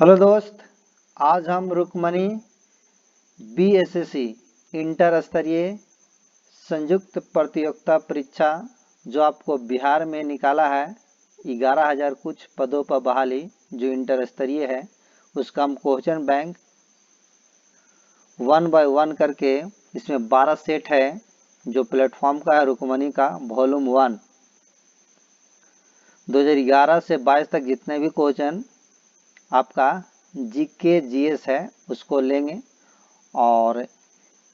Hello दोस्त, आज हम रुक्मणी बीएसएससी इंटर स्तरीय संयुक्त प्रतियोगिता परीक्षा जो आपको बिहार में निकाला है 11,000 कुछ पदों पर बहाली जो इंटर स्तरीय है, उसका हम क्वेश्चन बैंक 1 बाय 1 करके इसमें 12 सेट है जो प्लेटफॉर्म का है रुक्मणी का वॉल्यूम 1 2011 से 22 तक जितने भी क्वेश्चन आपका जीके जीएस है उसको लेंगे। और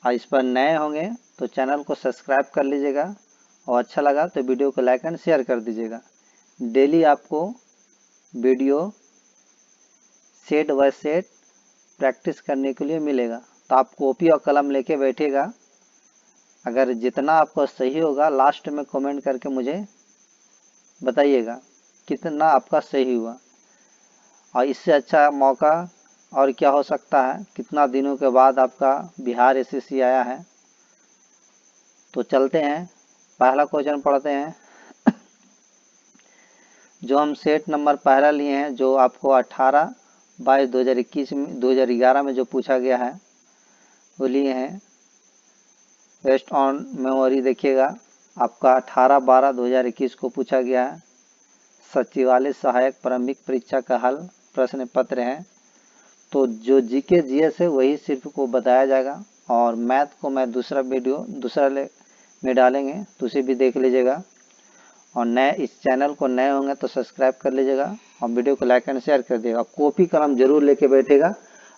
इस पर नए होंगे तो चैनल को सब्सक्राइब कर लीजिएगा और अच्छा लगा तो वीडियो को लाइक एंड शेयर कर दीजिएगा। डेली आपको video set by set practice करने के लिए मिलेगा, तो आप कॉपी और कलम लेके बैठिएगा। अगर जितना आपको सही होगा लास्ट में कमेंट करके मुझे बताइएगा कितना आपका सही हुआ, और इससे अच्छा मौका और क्या हो सकता है। कितना दिनों के बाद आपका बिहार एसएससी आया है। तो चलते हैं, पहला क्वेश्चन पढ़ते हैं। जो हम सेट नंबर पहला लिए हैं जो आपको 18 22 2021 में 2011 में जो पूछा गया है वो लिए हैं। बेस्ड ऑन मेमोरी देखिएगा, आपका 18 12 2021 को पूछा गया है। सचिवालय सहायक प्रारंभिक परीक्षा का हल प्रश्न पत्र है। तो जो जीके जीएस है वही सिर्फ को बताया जाएगा, और मैथ को मैं दूसरा वीडियो में डालेंगे तो उसे भी देख लीजिएगा। और नए इस चैनल को नए होंगे तो सब्सक्राइब कर लीजिएगा और वीडियो को लाइक एंड शेयर कर दिएगा। कॉपी कलम जरूर लेके बैठेगा,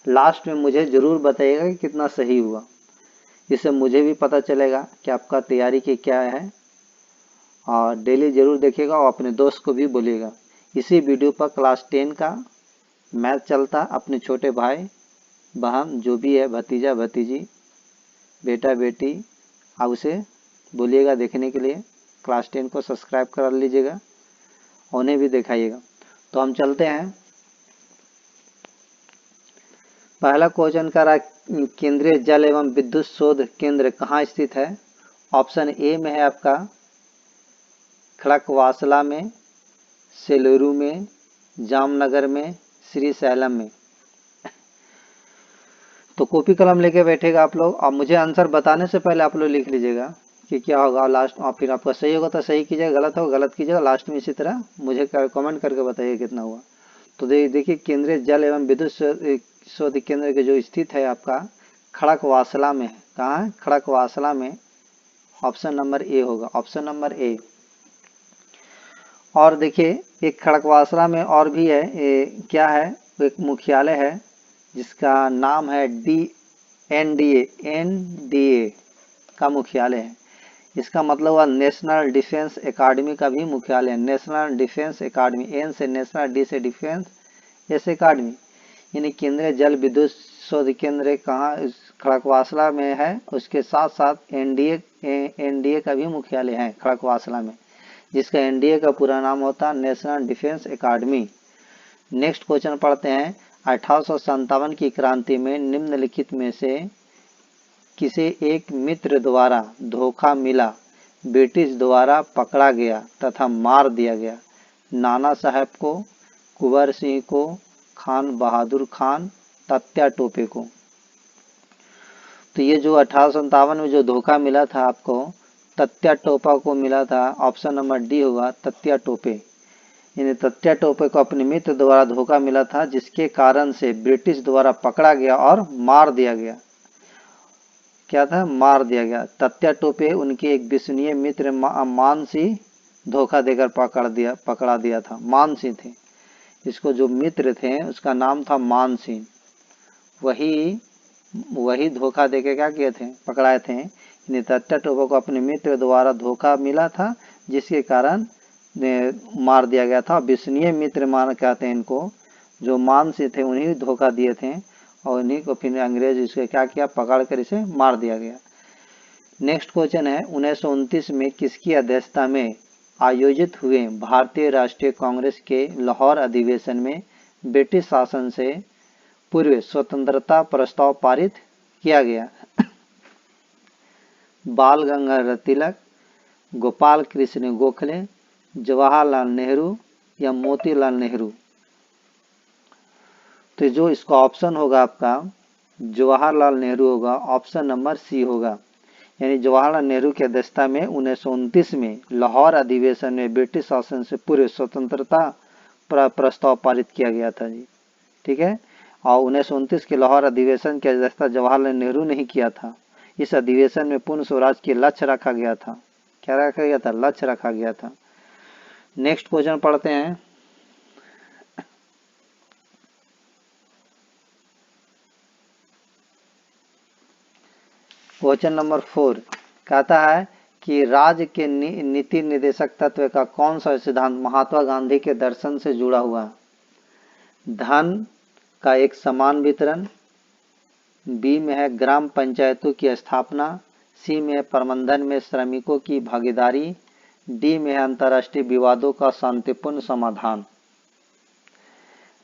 लास्ट में मुझे जरूर बताइएगा कि कितना सही हुआ। इससे मुझे भी पता चलेगा कि आपका तैयारी की क्या है। और डेली जरूर देखिएगा और अपने दोस्त को भी बोलिएगा। इसी वीडियो पर क्लास 10 का मैथ चलता, अपने छोटे भाई बहन जो भी है, भतीजा भतीजी बेटा बेटी, आप उसे बोलिएगा देखने के लिए। क्लास 10 को सब्सक्राइब कर लीजिएगा, उन्हें भी दिखाइएगा। तो हम चलते हैं। पहला क्वेश्चन का रहा केंद्रीय जल एवं विद्युत शोध केंद्र कहाँ स्थित है। ऑप्शन ए में है आपका खड़कवासला में, सेलूरू में, जामनगर में, श्री सैलम में। तो कॉपी कलम लेके बैठेगा आप लोग, और मुझे आंसर बताने से पहले आप लोग लिख लीजिएगा कि क्या होगा लास्ट। और फिर आपका सही होगा तो सही कीजिएगा, गलत होगा गलत कीजिएगा। लास्ट में इसी तरह मुझे कमेंट करके बताइए कितना हुआ। तो देखिए केंद्रीय जल एवं विद्युत शोध केंद्र के जो स्थित है आपका खड़कवासला में है। कहाँ है? खड़कवासला में। ऑप्शन नंबर ए होगा, ऑप्शन नंबर ए। और देखिए एक खड़कवासला में और भी है, क्या है, एक मुख्यालय है जिसका नाम है एनडीए का मुख्यालय है। इसका मतलब हुआ नेशनल डिफेंस एकेडमी का भी मुख्यालय है। नेशनल डिफेंस एकेडमी, एन से नेशनल, डी से डिफेंस, एस एकेडमी। यानी केंद्रीय जल विद्युत शोध केंद्र कहाँ खड़कवासला में है। उसके साथ साथ एनडीए का भी मुख्यालय है खड़कवासला में, जिसका एनडीए का पूरा नाम होता है national defence academy. Next question पढ़ते हैं। 1857 की क्रांति में निम्नलिखित में से किसे एक मित्र द्वारा धोखा मिला, ब्रिटिश द्वारा पकड़ा गया तथा मार दिया गया। नाना साहब को, कुंवर सिंह को, खान बहादुर खान, तात्या टोपे को। तो ये जो 1857 में जो धोखा मिला था आपको, तात्या टोपा को मिला था। ऑप्शन नंबर डी होगा, तात्या टोपे। यानी तात्या टोपे को अपने मित्र द्वारा धोखा मिला था, जिसके कारण से ब्रिटिश द्वारा पकड़ा गया और मार दिया गया। क्या था? मार दिया गया। तात्या टोपे उनके एक विश्वसनीय मित्र मानसिंह धोखा देकर पकड़ा दिया था। मानसिंह थे, इसको जो मित्र थे उसका नाम था मानसिंह। वही धोखा देके क्या किए थे, पकड़ाए थे। तात्या टोपे को अपने मित्र द्वारा धोखा मिला था, जिसके कारण मार दिया गया था। विश्वसनीय मित्र मान कहते हैं इनको, जो मानसिंह थे उन्हीं धोखा दिए थे, और उन्हीं को फिर अंग्रेज इसके क्या किया, पकड़ कर इसे मार दिया गया। नेक्स्ट क्वेश्चन है 1929 में किसकी अध्यक्षता में आयोजित हुए भारतीय राष्ट्रीय कांग्रेस के लाहौर अधिवेशन में ब्रिटिश शासन से पूर्व स्वतंत्रता प्रस्ताव पारित किया गया। बाल गंगाधर तिलक, गोपाल कृष्ण गोखले, जवाहरलाल नेहरू या मोतीलाल नेहरू। तो जो इसका ऑप्शन होगा आपका जवाहरलाल नेहरू होगा, ऑप्शन नंबर सी होगा। यानी जवाहरलाल नेहरू की अध्यक्षता में 1929 में लाहौर अधिवेशन में ब्रिटिश शासन से पूर्व स्वतंत्रता प्रस्ताव पारित किया गया था जी। ठीक है, और 1929 के लाहौर अधिवेशन की अध्यक्षता जवाहरलाल नेहरू ने ही किया था। इस अधिवेशन में पूर्ण स्वराज के लक्ष्य रखा गया था। क्या रखा गया था? लक्ष्य रखा गया था। नेक्स्ट क्वेश्चन पढ़ते हैं। क्वेश्चन नंबर 4 कहता है कि राज्य के नीति निर्देशक तत्व का कौन सा सिद्धांत महात्मा गांधी के दर्शन से जुड़ा हुआ? धन का एक समान वितरण, बी में है ग्राम पंचायतों की स्थापना, सी में है प्रबंधन में श्रमिकों की भागीदारी, डी में है अंतर्राष्ट्रीय विवादों का शांतिपूर्ण समाधान।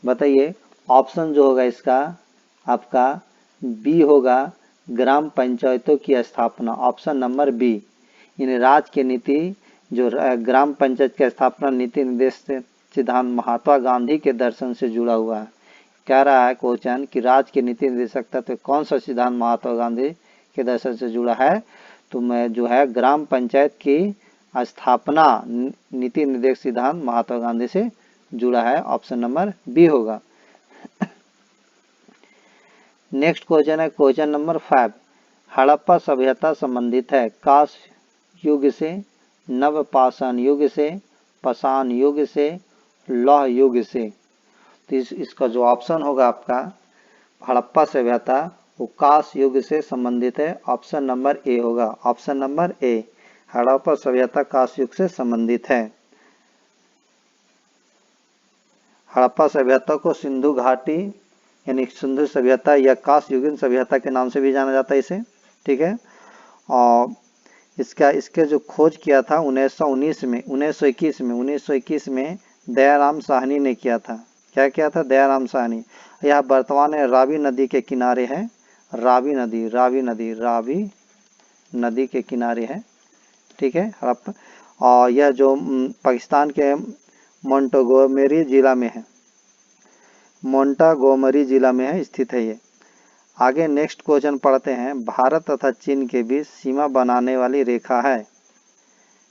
बताइए, ऑप्शन जो होगा इसका आपका बी होगा, ग्राम पंचायतों की स्थापना, ऑप्शन नंबर बी। इन राज्य की नीति जो ग्राम पंचायत की स्थापना नीति निर्देश सिद्धांत महात्मा गांधी के दर्शन से जुड़ा हुआ है। कह रहा है क्वेश्चन कि राज्य के नीति निर्देशक तत्व कौन सा सिद्धांत महात्मा गांधी के दर्शन से जुड़ा है? तो मैं जो है ग्राम पंचायत की स्थापना नीति निर्देशक सिद्धांत महात्मा गांधी से जुड़ा है, ऑप्शन नंबर बी होगा। नेक्स्ट क्वेश्चन है क्वेश्चन नंबर 5। हड़प्पा सभ्यता संबंधित है कांस युग से, नवपाषाण युग से, पाषाण युग से, लौह युग से। तो इसका जो ऑप्शन होगा आपका हड़प्पा सभ्यता वो कांस युग से संबंधित है, ऑप्शन नंबर ए होगा। ऑप्शन नंबर ए, हड़प्पा सभ्यता कांस युग से संबंधित है। हड़प्पा सभ्यता को सिंधु घाटी यानी सिंधु सभ्यता या कांस्य युगीन सभ्यता के नाम से भी जाना जाता है इसे। ठीक है, और इसके जो खोज किया था 1921 में दयाराम साहनी ने किया था। क्या किया था? दयाराम साहनी। यह वर्तमान में रावी नदी के किनारे है। रावी नदी के किनारे है। ठीक है, हड़प्पा। और यह जो पाकिस्तान के मोंटगोमरी जिला में है, मोंटागोमरी जिला में है, स्थित है ये। आगे नेक्स्ट क्वेश्चन पढ़ते हैं। भारत तथा चीन के बीच सीमा बनाने वाली रेखा है,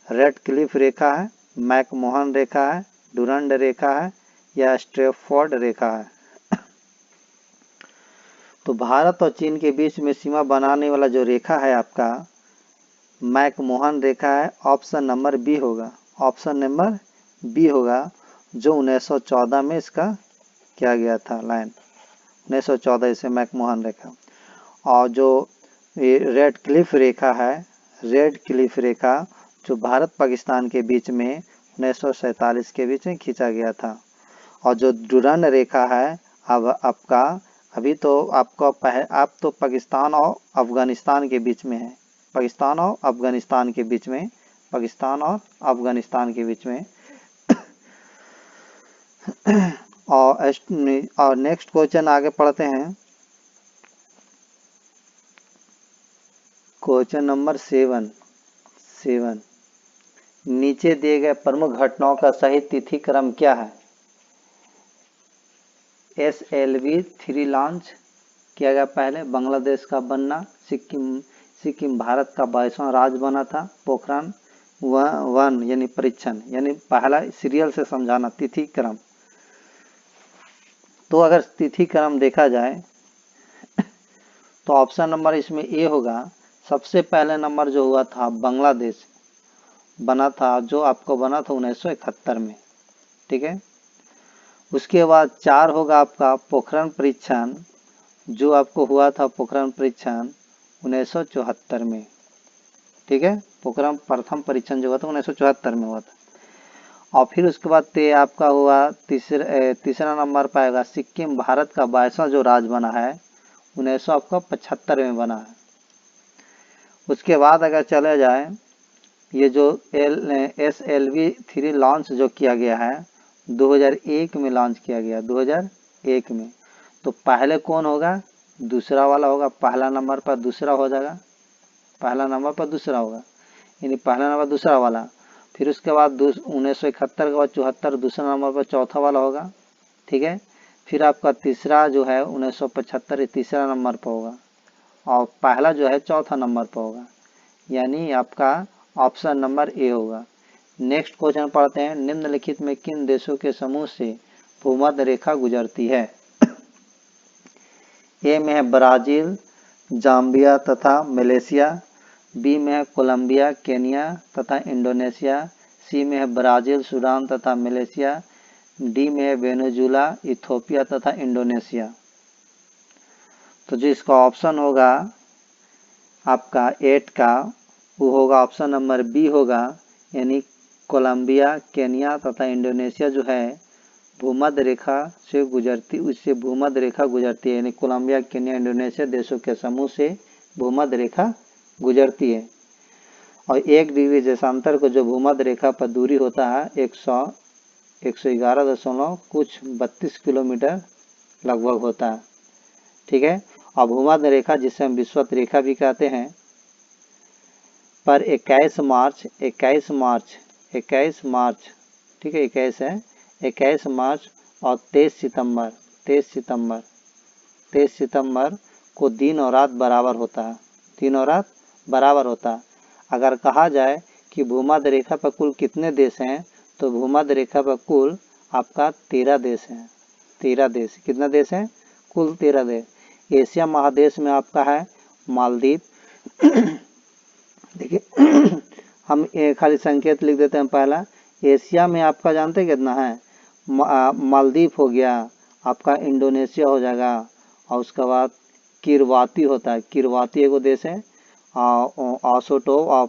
रेडक्लिफ रेखा है, मैकमोहन रेखा है, डुरंड रेखा है या स्ट्रेफोर्ड रेखा है? तो भारत और चीन के बीच में सीमा बनाने वाला जो रेखा है आपका मैकमोहन रेखा है, ऑप्शन नंबर बी होगा। ऑप्शन नंबर बी होगा, जो 1914 में इसका किया गया था लाइन, 1914 इसे मैकमोहन रेखा। और जो रेडक्लिफ रेखा है, रेडक्लिफ रेखा जो भारत पाकिस्तान के बीच में 1947 के बीच में खींचा गया था। और जो डुरंड रेखा है अब आपका अभी तो आपका आप तो पाकिस्तान और अफगानिस्तान के बीच में है, पाकिस्तान और अफगानिस्तान के बीच में, पाकिस्तान और अफगानिस्तान के बीच में। और नेक्स्ट क्वेश्चन आगे पढ़ते हैं। Question number 7। नीचे दिए गए प्रमुख घटनाओं का सही तिथि क्रम क्या है? SLV 3 लॉन्च किया गया पहले, बांग्लादेश का बनना, सिक्किम भारत का 22वां राज्य बना था, पोखरान 1 यानी परीक्षण, यानी पहला सीरियल से समझाना तिथि क्रम। तो अगर तिथि क्रम देखा जाए तो ऑप्शन नंबर इसमें ए होगा। सबसे पहले नंबर जो हुआ था बांग्लादेश बना था, जो आपको बना था 1971 में। ठीक है, उसके बाद 4 होगा आपका पोखरण परीक्षण, जो आपको हुआ था पोखरण परीक्षण 1974 में। ठीक है, पोखरण प्रथम परीक्षण जो हुआ था 1974 में हुआ था। और फिर उसके बाद आपका हुआ तीसरा नंबर पाएगा सिक्किम भारत का 22वां जो राज्य बना है 1975 में बना है। उसके बाद अगर चले जाए ये जो SLV 3 लॉन्च जो किया गया है 2001 में लॉन्च किया गया, 2001 में। तो पहले कौन होगा? दूसरा वाला होगा, पहला नंबर पर दूसरा हो जाएगा, पहला नंबर पर दूसरा होगा, यानी पहला नंबर दूसरा वाला। फिर उसके बाद 1971 के बाद 74 दूसरा नंबर पर चौथा वाला होगा। ठीक है, फिर आपका तीसरा जो है 1975 तीसरा नंबर पर होगा, और पहला जो है चौथा नंबर पर होगा, यानी आपका ऑप्शन नंबर ए होगा। नेक्स्ट क्वेश्चन पढ़ते हैं, निम्नलिखित में किन देशों के समूह से भूमध्य रेखा गुजरती है? ए में है ब्राजील, जाम्बिया तथा मलेशिया, बी में है कोलंबिया, केनिया तथा इंडोनेशिया, सी में है ब्राजील, सूडान तथा मलेशिया, डी में है वेनेजुला, इथोपिया तथा इंडोनेशिया। तो जो इसका ऑप्शन होगा आपका 8 का, वो होगा ऑप्शन नंबर बी होगा, यानी कोलंबिया, केनिया तथा इंडोनेशिया जो है भूमध्य रेखा से गुजरती, उससे भूमध्य रेखा गुजरती है, यानी कोलंबिया, केनिया, इंडोनेशिया देशों के समूह से भूमध्य रेखा गुजरती है। और 1 डिग्री देशांतर को जो भूमध्य रेखा पर दूरी होता है 111 कुछ 32 किलोमीटर लगभग होता है। ठीक है, और भूमध्य रेखा जिसे हम विषुवत रेखा भी कहते हैं, पर 21 मार्च ठीक है 21 है, 21 मार्च और 23 सितंबर को दिन और रात बराबर होता है, दिन और रात बराबर होता है। अगर कहा जाए कि भूमध्य रेखा पर कुल कितने देश हैं, तो भूमध्य रेखा पर कुल आपका 13 देश हैं, 13 देश। कितना देश हैं? कुल 13 देश। एशिया महादेश में आपका है मालदीव। देखिए हम खाली संकेत लिख देते हैं। पहला एशिया में आपका जानते कितना है? मालदीव हो गया, आपका इंडोनेशिया हो जाएगा, और उसके बाद किरवाती होता है, किरवाती एगो देश है, ऑसोटो और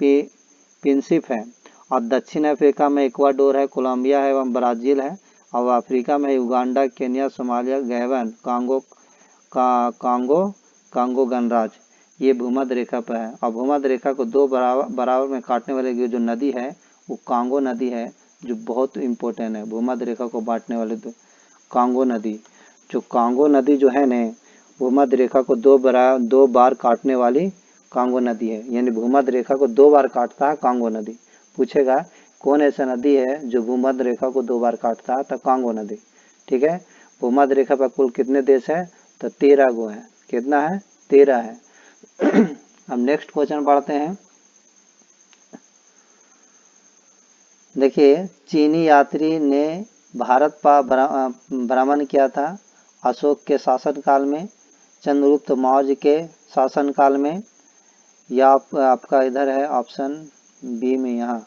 प्रिंसिप है, और दक्षिण अफ्रीका में इक्वाडोर है, कोलंबिया है एवं ब्राजील है, और अफ्रीका में Uganda, Kenya, Somalia, Gabon, Congo गणराज्य, ये भूमध्य रेखा पर है। और भूमध्य रेखा को दो बराबर में काटने वाले जो नदी है वो कांगो नदी है, जो बहुत इम्पोर्टेंट है। भूमध्य रेखा को बांटने वाले कांगो नदी, जो कांगो नदी जो है न, भूमध्य रेखा को दो बार काटने वाली कांगो नदी है, यानी भूमध्य रेखा को 2 बार काटता है कांगो नदी। पूछेगा कौन ऐसा नदी है जो भूमध्य रेखा को 2 बार काटता है, तो कांगो नदी। ठीक है, भूमध्य रेखा पर कुल कितने देश है? तो 13 गो है। कितना है? 13 है। अब नेक्स्ट क्वेश्चन पढ़ते हैं। देखिए, चीनी यात्री ने भारत पर भ्रमण किया था अशोक के शासनकाल में, चंद्रगुप्त मौर्य के शासनकाल में, या आपका इधर है ऑप्शन बी में, यहाँ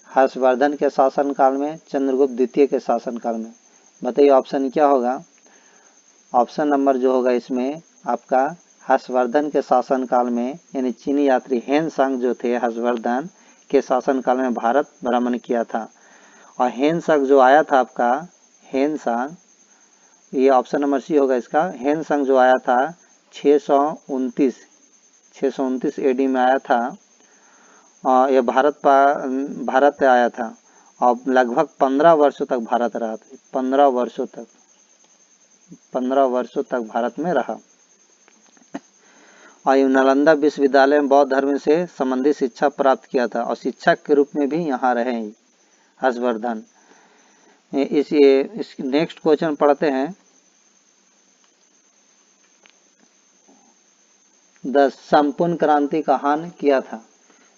हर्षवर्धन के शासनकाल में, चंद्रगुप्त द्वितीय के शासनकाल में। बताइए ऑप्शन क्या होगा? ऑप्शन नंबर जो होगा इसमें आपका हर्षवर्धन के शासनकाल में, यानी चीनी यात्री हेनसांग जो थे हर्षवर्धन के शासनकाल में भारत भ्रमण किया था। और हेनसांग जो आया था आपका, हेनसांग, ये ऑप्शन नंबर सी होगा इसका। हेनसांग जो आया था 629 एडी में आया था, और यह भारत आया था, और लगभग 15 वर्षों तक भारत रहा था। 15 वर्षों तक भारत में रहा, और नालंदा विश्वविद्यालय में बौद्ध धर्म से संबंधित शिक्षा प्राप्त किया था, और शिक्षक के रूप में भी यहाँ रहे हर्षवर्धन। इस नेक्स्ट क्वेश्चन पढ़ते हैं। संपूर्ण क्रांति का आह्वान किया था।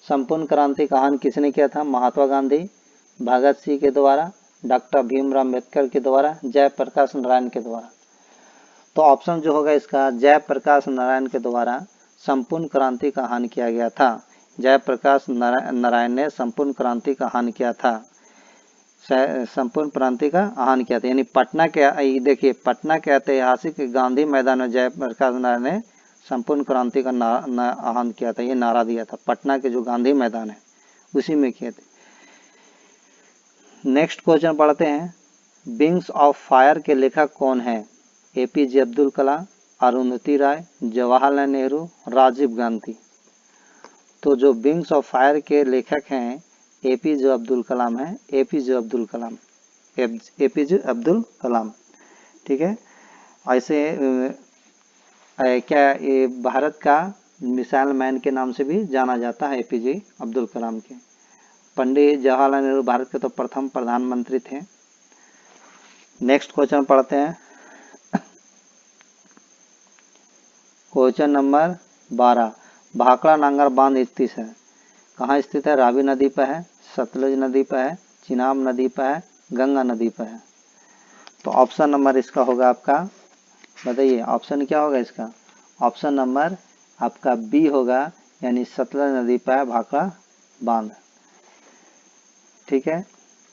संपूर्ण क्रांति का आह्वान किसने किया था? महात्मा गांधी, भगत सिंह के द्वारा, डॉक्टर भीमराव अम्बेडकर के द्वारा, जयप्रकाश नारायण के द्वारा। तो ऑप्शन जो होगा इसका जयप्रकाश नारायण के द्वारा संपूर्ण क्रांति का आह्वान किया गया था। जयप्रकाश नारायण ने संपूर्ण क्रांति का आह्वान किया था, संपूर्ण क्रांति का आह्वान किया था। यानी पटना के, देखिए पटना के ऐतिहासिक गांधी मैदान में जयप्रकाश नारायण ने संपूर्ण क्रांति का आह्वान किया था, ये नारा दिया था। पटना के जो गांधी मैदान है उसी में किए थे। नेक्स्ट क्वेश्चन पढ़ते हैं। विंग्स ऑफ फायर के लेखक कौन है? एपीजे अब्दुल कलाम, अरुंधति राय, जवाहरलाल नेहरू, राजीव गांधी। तो जो विंग्स ऑफ फायर के लेखक हैं एपीजे अब्दुल कलाम है, एपीजे अब्दुल कलाम। ठीक है, ऐसे क्या ये भारत का मिसाइल मैन के नाम से भी जाना जाता है एपीजे अब्दुल कलाम के। पंडित जवाहरलाल नेहरू भारत के तो प्रथम प्रधानमंत्री थे। नेक्स्ट क्वेश्चन पढ़ते हैं। क्वेश्चन नंबर 12, भाखड़ा नांगर बांध स्थित है, कहाँ स्थित है? रावी नदी पर है, सतलुज नदी पर है, चिनाब नदी पर है, गंगा नदी पर है। तो ऑप्शन नंबर इसका होगा आपका, बताइए ऑप्शन क्या होगा इसका? ऑप्शन नंबर आपका बी होगा, यानी सतलज नदी पर है भाखड़ा बांध। ठीक है,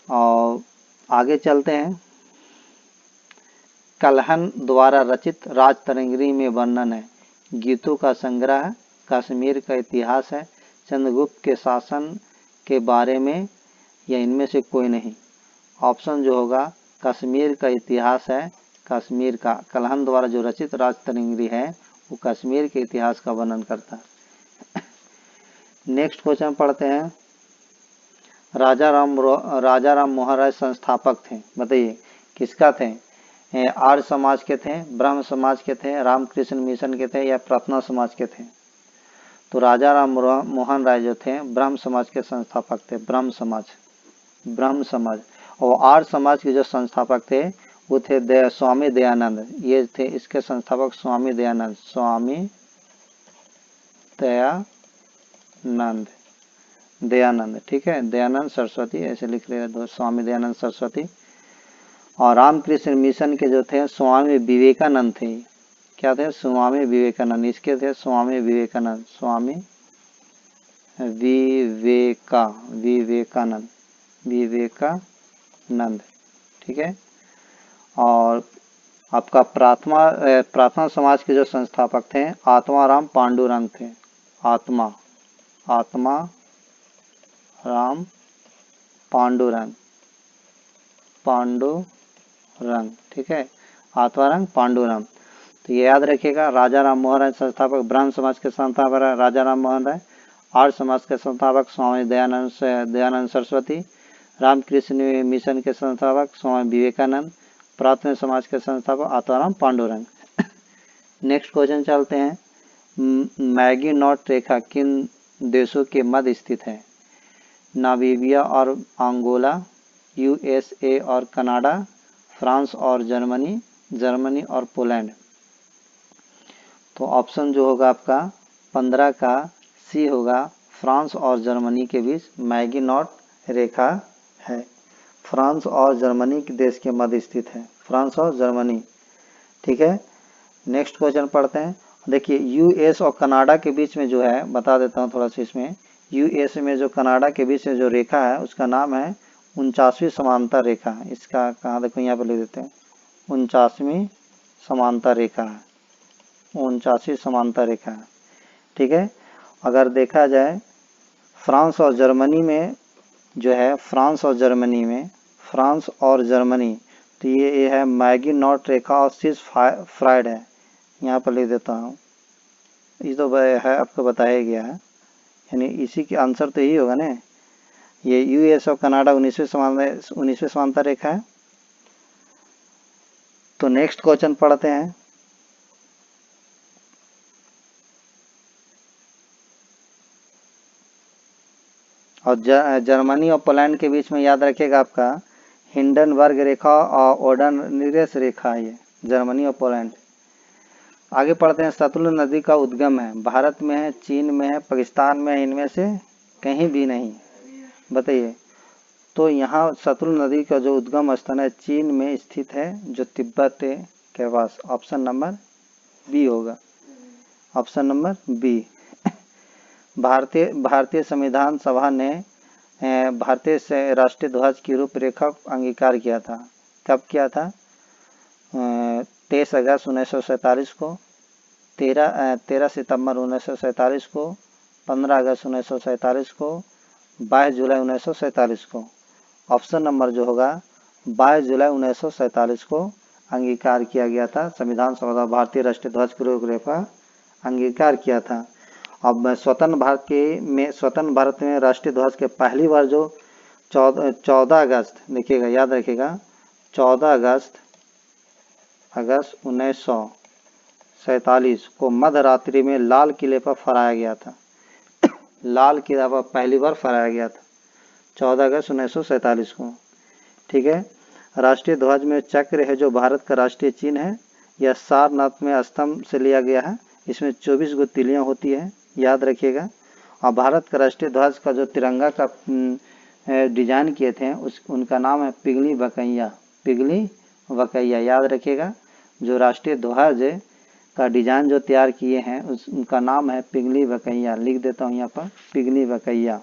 और आगे चलते हैं। कल्हन द्वारा रचित राजतरंगिणी में वर्णन है, गीतों का संग्रह है, कश्मीर का इतिहास है, चंद्रगुप्त के शासन के बारे में, या इनमें से कोई नहीं। ऑप्शन जो होगा कश्मीर का इतिहास है, कश्मीर का कल्हन द्वारा जो रचित राजतरंगिणी है वो कश्मीर के इतिहास का वर्णन करता है। नेक्स्ट क्वेश्चन पढ़ते हैं। राजा राम मोहन राय संस्थापक थे, बताइए किसका थे? आर्य समाज के थे, ब्रह्म समाज के थे, रामकृष्ण मिशन के थे, या प्रार्थना समाज के थे? तो राजा राम मोहन राय जो थे ब्रह्म समाज के संस्थापक थे, ब्रह्म समाज। और आर्य समाज के जो संस्थापक थे वो थे स्वामी दयानंद, ये थे इसके संस्थापक स्वामी दयानंद, दयानंद। ठीक है, दयानंद सरस्वती ऐसे लिख रहे हैं, स्वामी दयानंद सरस्वती। और रामकृष्ण मिशन के जो थे स्वामी विवेकानंद थे। क्या थे? स्वामी विवेकानंद। इसके थे स्वामी विवेकानंद, स्वामी विवेकानंद। ठीक है, और आपका प्रार्थना समाज के जो संस्थापक थे आत्माराम पांडुरंग थे, आत्माराम पांडुरंग। ठीक है, आत्माराम पांडुरंग। तो ये याद रखिएगा। राजा राम मोहन राय संस्थापक, ब्रह्म समाज के संस्थापक राजा राम मोहन राय, आर्य समाज के संस्थापक स्वामी दयानंद सरस्वती, रामकृष्ण मिशन के संस्थापक स्वामी विवेकानंद, प्रार्थना समाज के संस्थापक आत्माराम पांडुरंग। नेक्स्ट क्वेश्चन चलते हैं। मैगिनॉट रेखा किन देशों के मध्य स्थित है? नामीबिया और अंगोला, यूएसए और कनाडा, फ्रांस और जर्मनी और पोलैंड। तो ऑप्शन जो होगा आपका 15 का सी होगा, फ्रांस और जर्मनी के बीच मैगिनॉट रेखा है। फ्रांस और जर्मनी के देश के मध्य स्थित है, फ्रांस और जर्मनी। ठीक है, नेक्स्ट क्वेश्चन पढ़ते हैं। देखिए यूएस और कनाडा के बीच में जो है, बता देता हूँ थोड़ा सा इसमें। यूएस में जो कनाडा के बीच में जो रेखा है उसका नाम है 49वीं समांतर रेखा। इसका कहाँ, देखो यहाँ पर लिख देते हैं, 49वीं समांतर रेखा है, 49वीं समांतर रेखा है। ठीक है, अगर देखा जाए फ्रांस और जर्मनी में जो है, फ्रांस और जर्मनी, तो ये है मैगिनॉट रेखा और सिस फ्राइड है। यहाँ पर लिख देता हूँ, ये तो है आपको बताया गया है, यानी इसी के आंसर तो यही होगा ना। ये यूएस और कनाडा 19वीं समांतर रेखा है। तो नेक्स्ट क्वेश्चन पढ़ते हैं। और जर्मनी और पोलैंड के बीच में याद रखिएगा आपका हिंडनबर्ग रेखा और ओडनरीस रेखा है, ये जर्मनी और पोलैंड। आगे पढ़ते हैं। सतलुज नदी का उद्गम है, भारत में है, चीन में है, पाकिस्तान में है, इनमें से कहीं भी नहीं, बताइए। तो यहाँ सतलुज नदी का जो उद्गम स्थान है चीन में स्थित है, जो तिब्बत के पास। ऑप्शन नंबर बी होगा, ऑप्शन नंबर बी। भारतीय संविधान सभा ने भारतीय से राष्ट्रीय ध्वज की रूपरेखा अंगीकार किया था। कब किया था? 23 अगस्त 1947 को, 13 सितंबर 1947 को, 15 अगस्त 1947 को, 22 जुलाई 1947 को। ऑप्शन नंबर जो होगा 22 जुलाई 1947 को अंगीकार किया गया था। संविधान सभा भारतीय राष्ट्रीय ध्वज की रूपरेखा अंगीकार किया था। अब स्वतंत्र भारत में राष्ट्रीय ध्वज के पहली बार जो 14 अगस्त, देखिएगा याद रखिएगा, 14 अगस्त 1947 को मध्य रात्रि में लाल किले पर फहराया गया था। लाल किला पर पहली बार फहराया गया था 14 अगस्त 1947 को। ठीक है, राष्ट्रीय ध्वज में चक्र है जो भारत का राष्ट्रीय चिन्ह है। यह सारनाथ में स्तंभ से लिया गया है। इसमें 24 गो तिलियाँ होती है, याद रखिएगा। और भारत का राष्ट्रीय ध्वज का जो तिरंगा का डिजाइन किए थे उनका नाम है पिगली बकैया। पिगली बकैया, याद रखिएगा। जो राष्ट्रीय ध्वज का डिजाइन जो तैयार किए हैं उनका नाम है पिगली बकैया। लिख देता हूँ यहाँ पर, पिगली बकैया।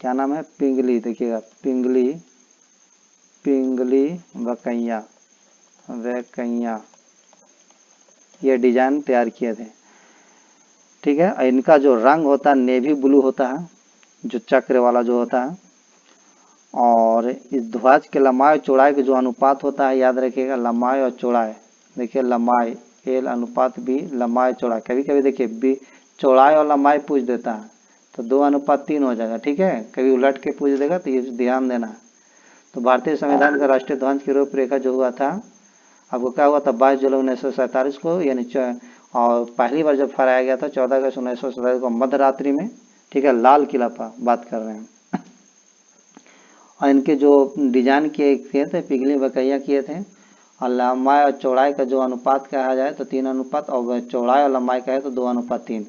क्या नाम है? पिंगली। देखिएगा, पिंगली, पिंगली बकैया, वकैया, ये डिजाइन तैयार किए थे। ठीक है। इनका जो रंग होता है नेवी ब्लू होता है, जो चक्र वाला जो होता है। और इस ध्वज के लंबाई चौड़ाई का जो अनुपात होता है, याद रखिएगा, लंबाई और चौड़ाई। देखिए लंबाई एल अनुपात बी, लंबाई चौड़ाई। कभी कभी देखिए बी चौड़ाई और लंबाई पूछ देता है तो 2:3 हो जाएगा। ठीक है, कभी उलट के पूछ देगा तो ये ध्यान देना है। तो भारतीय संविधान का राष्ट्रीय ध्वज की रूपरेखा जो हुआ था, आपको क्या हुआ था, 22 जुलाई 1947 को, यानी और पहली बार जब फहराया गया था 14 अगस्त 1947 को मध्य रात्रि में। ठीक है, लाल किला पर बात कर रहे हैं। और इनके जो डिजाइन किए थे पिघली बकैया किए थे। और लंबाई और चौड़ाई का जो अनुपात कहा जाए तो 3:, और चौड़ाई और लंबाई का है तो 2:3।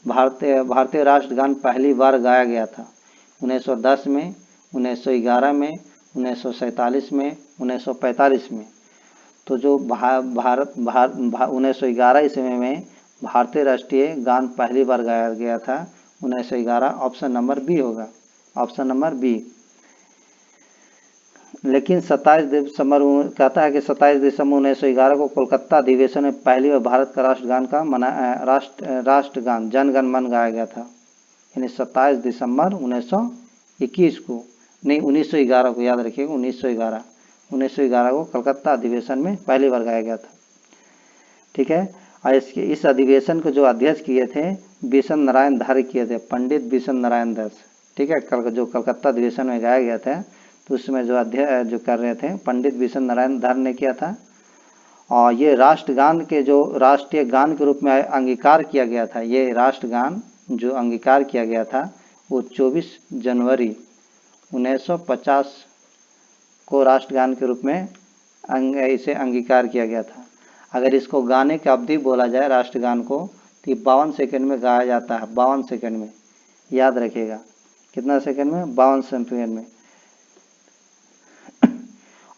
भारतीय राष्ट्रगान पहली बार गाया गया था 1910 में, 1911 में, 1947 में, 1945 में। तो जो भारत 1911 ईस्वी में भारतीय राष्ट्रीय गान पहली बार गाया गया था 1911। ऑप्शन नंबर बी होगा, ऑप्शन नंबर बी। लेकिन 27 दिसंबर कहता है कि 27 दिसंबर 1911 को कोलकाता अधिवेशन में पहली बार भारत का राष्ट्रगान का राष्ट्रगान जन गण मन गाया गया था। यानी 27 दिसंबर 1921 को, नहीं 1911 को, याद रखिएगा 1911 को कलकत्ता अधिवेशन में पहली बार गाया गया था। ठीक है। और इस अधिवेशन को जो अध्यक्ष किए थे बिशन नारायण धर किए थे, पंडित बिशन नारायण धर। ठीक है, जो कलकत्ता अधिवेशन में गाया गया था तो उसमें जो अध्यक्ष जो कर रहे थे पंडित बिशन नारायण धर ने किया था। और ये राष्ट्रगान के जो राष्ट्रीय गान के रूप में अंगीकार किया गया था, ये राष्ट्रगान जो अंगीकार किया गया था वो 24 जनवरी 1950 को राष्ट्रगान के रूप में इसे अंगीकार किया गया था। अगर इसको गाने की अवधि बोला जाए राष्ट्रगान को तो ये 52 सेकंड में गाया जाता है, 52 सेकंड में, याद रखिएगा। कितना सेकंड में? 52 सेकंड में।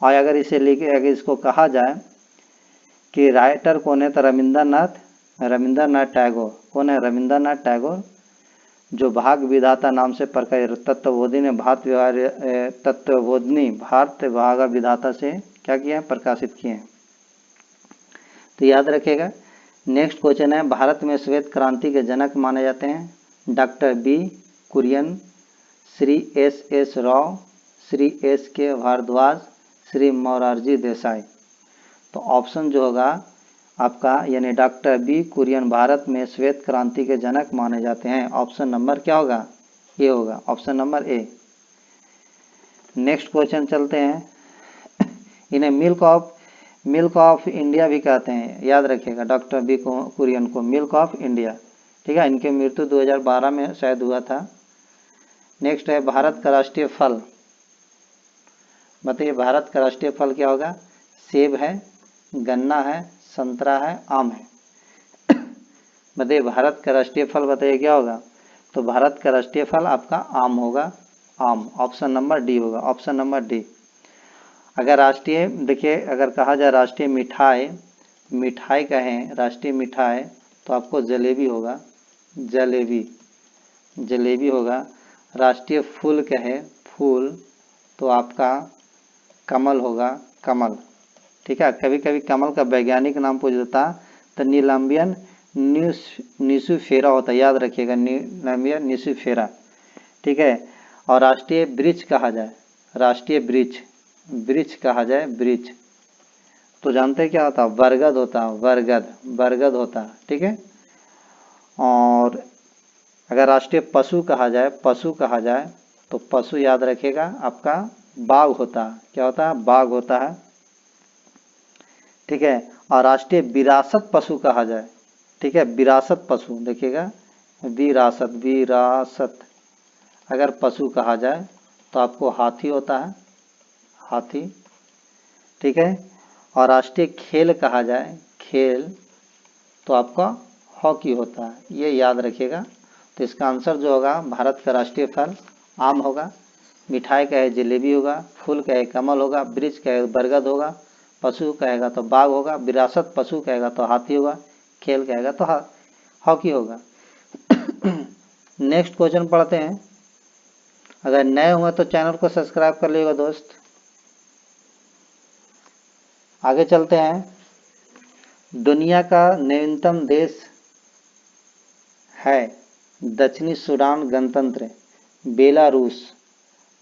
और अगर इसे लेके अगर इसको कहा जाए कि राइटर कौन है तो रविंद्रनाथ टैगोर। कौन है? रविंद्रनाथ टैगोर, जो भाग विधाता नाम से प्रकाशित तत्वबोधिनी भारत भाग विधाता से क्या किया है? प्रकाशित किए हैं। तो याद रखिएगा। नेक्स्ट क्वेश्चन है, भारत में श्वेत क्रांति के जनक माने जाते हैं doctor B Kurien, Shri S Rao, Shri SK Bhardwaj, Shri Morarji Desai. तो ऑप्शन जो होगा आपका, यानी डॉक्टर बी कुरियन भारत में श्वेत क्रांति के जनक माने जाते हैं। ऑप्शन नंबर क्या होगा? ए होगा, option number A. Next question चलते हैं। इन्हें मिल्क ऑफ इंडिया भी कहते हैं, याद रखिएगा। डॉक्टर बी कुरियन को मिल्क ऑफ इंडिया। ठीक है, इनकी मृत्यु 2012 में शायद हुआ था। नेक्स्ट है भारत का राष्ट्रीय फल। बताइए भारत का राष्ट्रीय फल क्या होगा? सेब है, गन्ना है, संतरा है, आम है। बताइए भारत का राष्ट्रीय फल बताइए क्या होगा? तो भारत का राष्ट्रीय फल आपका आम होगा, आम। ऑप्शन नंबर डी होगा, ऑप्शन नंबर डी। अगर राष्ट्रीय देखिए, अगर कहा जाए राष्ट्रीय मिठाई कहें राष्ट्रीय मिठाई तो आपको जलेबी होगा, जलेबी होगा। राष्ट्रीय फूल कहे फूल तो आपका कमल होगा, कमल। ठीक है, कभी कभी कमल का वैज्ञानिक नाम पूछ देता तो नीलम्बियन निस्यूफेरा होता है, याद रखिएगा, नीलम्बियन निस्यूफेरा। ठीक है। और राष्ट्रीय वृक्ष कहा जाए, राष्ट्रीय वृक्ष कहा जाए, वृक्ष तो जानते हैं क्या होता है? बरगद होता है, बरगद होता है। ठीक है। और अगर राष्ट्रीय पशु कहा जाए तो पशु याद रखिएगा आपका बाघ होता है। क्या होता है? बाघ होता है। ठीक है। और राष्ट्रीय विरासत पशु कहा जाए, ठीक है, विरासत पशु देखिएगा, विरासत अगर पशु कहा जाए तो आपको हाथी होता है, हाथी। ठीक है। और राष्ट्रीय खेल कहा जाए, खेल, तो आपका हॉकी होता है, ये याद रखिएगा। तो इसका आंसर जो होगा, भारत का राष्ट्रीय फल आम होगा, मिठाई कहे जलेबी होगा, फूल कहे कमल होगा, वृक्ष कहे बरगद होगा, पशु कहेगा तो बाघ होगा, विरासत पशु कहेगा तो हाथी होगा, खेल कहेगा तो हॉकी होगा। नेक्स्ट क्वेश्चन पढ़ते हैं। अगर नए हुए तो चैनल को सब्सक्राइब कर लीजिएगा दोस्त। आगे चलते हैं। दुनिया का नवीनतम देश है दक्षिणी सूडान गणतंत्र, बेलारूस,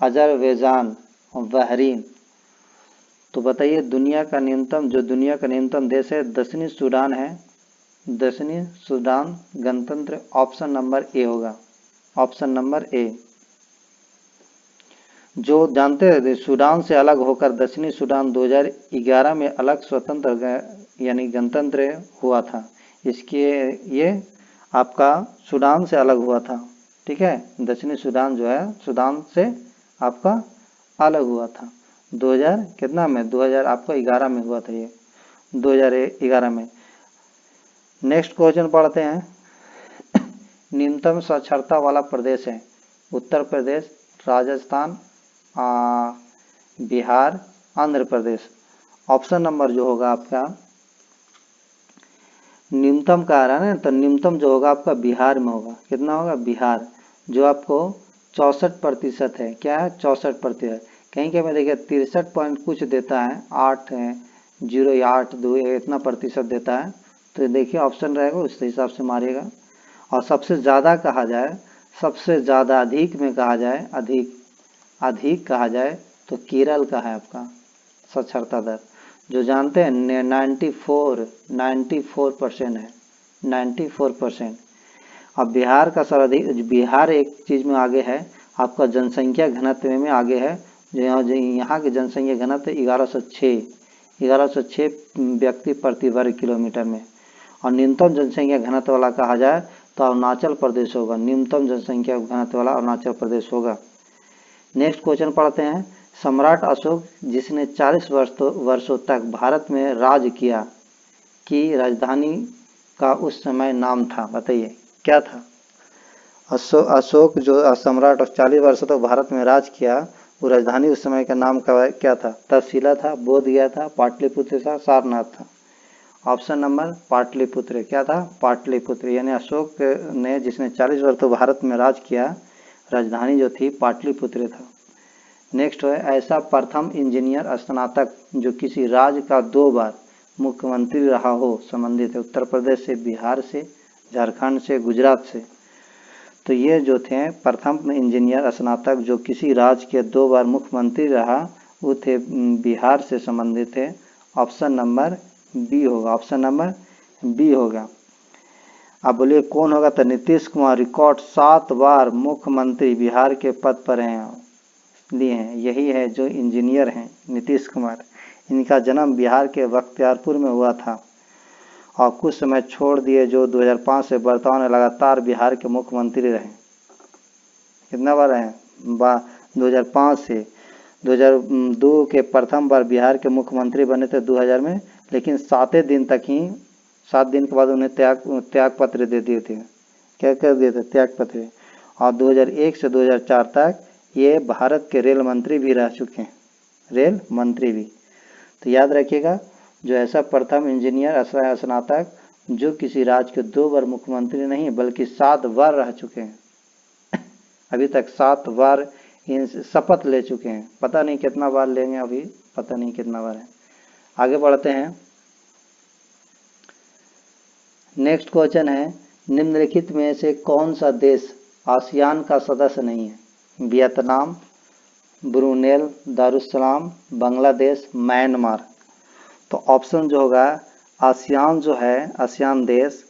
अजरबैजान और बहरीन। तो बताइए दुनिया का न्यूनतम देश है दक्षिणी सूडान है, दक्षिणी सूडान गणतंत्र। ऑप्शन नंबर ए होगा, ऑप्शन नंबर ए। जो जानते हैं सूडान से अलग होकर दक्षिणी सूडान 2011 में अलग स्वतंत्र यानी गणतंत्र हुआ था। इसके ये आपका सूडान से अलग हुआ था, ठीक है। दक्षिणी सूडान जो है सूडान से आपका अलग हुआ था 2000 कितना में 2000 आपका 11 में हुआ था, ये 2011 में। नेक्स्ट क्वेश्चन पढ़ते हैं। न्यूनतम साक्षरता वाला प्रदेश है उत्तर प्रदेश, राजस्थान, बिहार, आंध्र प्रदेश। ऑप्शन नंबर जो होगा आपका न्यूनतम का आ रहा है ना, तो न्यूनतम जो होगा आपका बिहार में होगा। कितना होगा बिहार, जो आपको 64% है। क्या है 64%। कहीं कहीं में देखिए 63 पॉइंट कुछ देता है, 8 है 0 या 8 2 इतना प्रतिशत देता है। तो देखिए ऑप्शन रहेगा उस हिसाब से मारिएगा। और सबसे ज़्यादा कहा जाए, सबसे ज़्यादा अधिक में कहा जाए, अधिक कहा जाए तो केरल का है आपका साक्षरता दर, जो जानते हैं 94% है, 94%। अब बिहार का सर्वाधिक, बिहार एक चीज़ में आगे है आपका, जनसंख्या घनत्व में आगे है। जो यहाँ की जनसंख्या घनत्व 1106 व्यक्ति प्रति वर्ग किलोमीटर में। और न्यूनतम जनसंख्या घनत्व वाला कहा जाए तो अरुणाचल प्रदेश होगा, न्यूनतम जनसंख्या घनत्व वाला अरुणाचल प्रदेश होगा। नेक्स्ट क्वेश्चन पढ़ते हैं। सम्राट अशोक जिसने 40 वर्षों तक भारत में राज किया की राजधानी का उस समय नाम था, बताइए क्या था। अशोक जो सम्राट 40 वर्षों तक भारत में राज किया, वो राजधानी उस समय का नाम क्या था। तक्षशिला था, बोधगया था, पाटलिपुत्र था, सारनाथ था। Option number Pataliputra. क्या था पाटलिपुत्र, यानी अशोक ने जिसने 40 वर्ष तक भारत में राज किया, राजधानी जो थी पाटलिपुत्र था। नेक्स्ट है ऐसा प्रथम इंजीनियर स्नातक जो किसी राज्य का 2 बार मुख्यमंत्री रहा हो, संबंधित है उत्तर प्रदेश से, बिहार से, झारखंड से, गुजरात से। तो ये जो थे प्रथम इंजीनियर स्नातक जो किसी राज्य के 2 बार मुख्यमंत्री रहा, वो थे बिहार से संबंधित थे। ऑप्शन नंबर बी होगा, ऑप्शन नंबर बी होगा। अब बोलिए कौन होगा, तो नीतीश कुमार रिकॉर्ड 7 बार मुख्यमंत्री बिहार के पद पर लिए हैं। यही है जो इंजीनियर हैं नीतीश कुमार। इनका जन्म बिहार के बख्तियारपुर में हुआ था और कुछ समय छोड़ दिए, जो 2005 से वर्तमान में लगातार बिहार के मुख्यमंत्री रहे। कितना बार रहे 2005 से 2002 के प्रथम बार बिहार के मुख्यमंत्री बने थे 2000 में, लेकिन 7 दिन तक ही, 7 दिन के बाद उन्हें त्याग पत्र दे दिए थे। क्या कर दिए थे, त्याग पत्र। और 2001 से 2004 तक ये भारत के रेल मंत्री भी रह चुके हैं, रेल मंत्री भी। तो याद रखिएगा, जो ऐसा प्रथम इंजीनियर स्नातक जो किसी राज्य के 2 बार मुख्यमंत्री नहीं बल्कि 7 बार रह चुके हैं, अभी तक 7 बार शपथ ले चुके हैं। पता नहीं कितना बार लेंगे, अभी पता नहीं कितना बार है। आगे बढ़ते हैं। नेक्स्ट क्वेश्चन है, निम्नलिखित में से कौन सा देश आसियान का सदस्य नहीं है। Vietnam, Brunei, Darussalam, Bangladesh, Myanmar. तो ऑप्शन जो होगा आसियान जो है, आसियान देश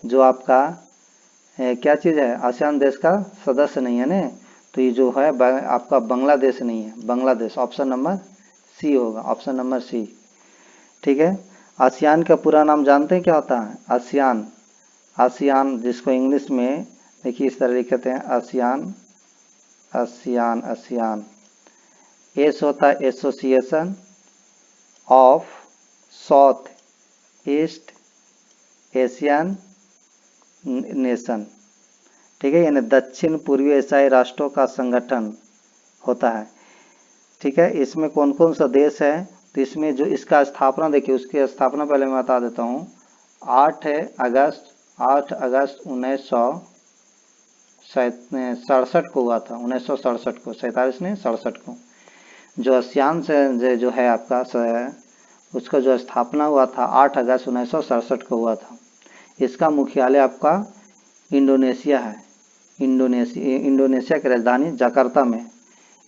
जो आपका क्या चीज़ है, आसियान देश का सदस्य नहीं है ना। तो ये जो है आपका बांग्लादेश नहीं है, बांग्लादेश। ऑप्शन नंबर सी होगा, ऑप्शन नंबर सी, ठीक है। आसियान का पूरा नाम जानते हैं क्या होता है, आसियान। आसियान जिसको इंग्लिश में देखिए इस तरह लिखते हैं, आसियान, आसियान, आसियान, एस होता है association of south east Asian nation, ठीक है, यानी दक्षिण पूर्वी एशियाई राष्ट्रों का संगठन होता है, ठीक है। इसमें कौन कौन सा देश है, तो इसमें जो इसका स्थापना देखिए, उसकी स्थापना पहले मैं बता देता हूँ। 8 अगस्त 1967 को हुआ था, 1967 को, 47 नहीं 67 को, जो आसियान से जो है आपका उसका जो स्थापना हुआ था 8 अगस्त 1967 को हुआ था। इसका मुख्यालय आपका इंडोनेशिया है, इंडोनेशिया की राजधानी जकार्ता में।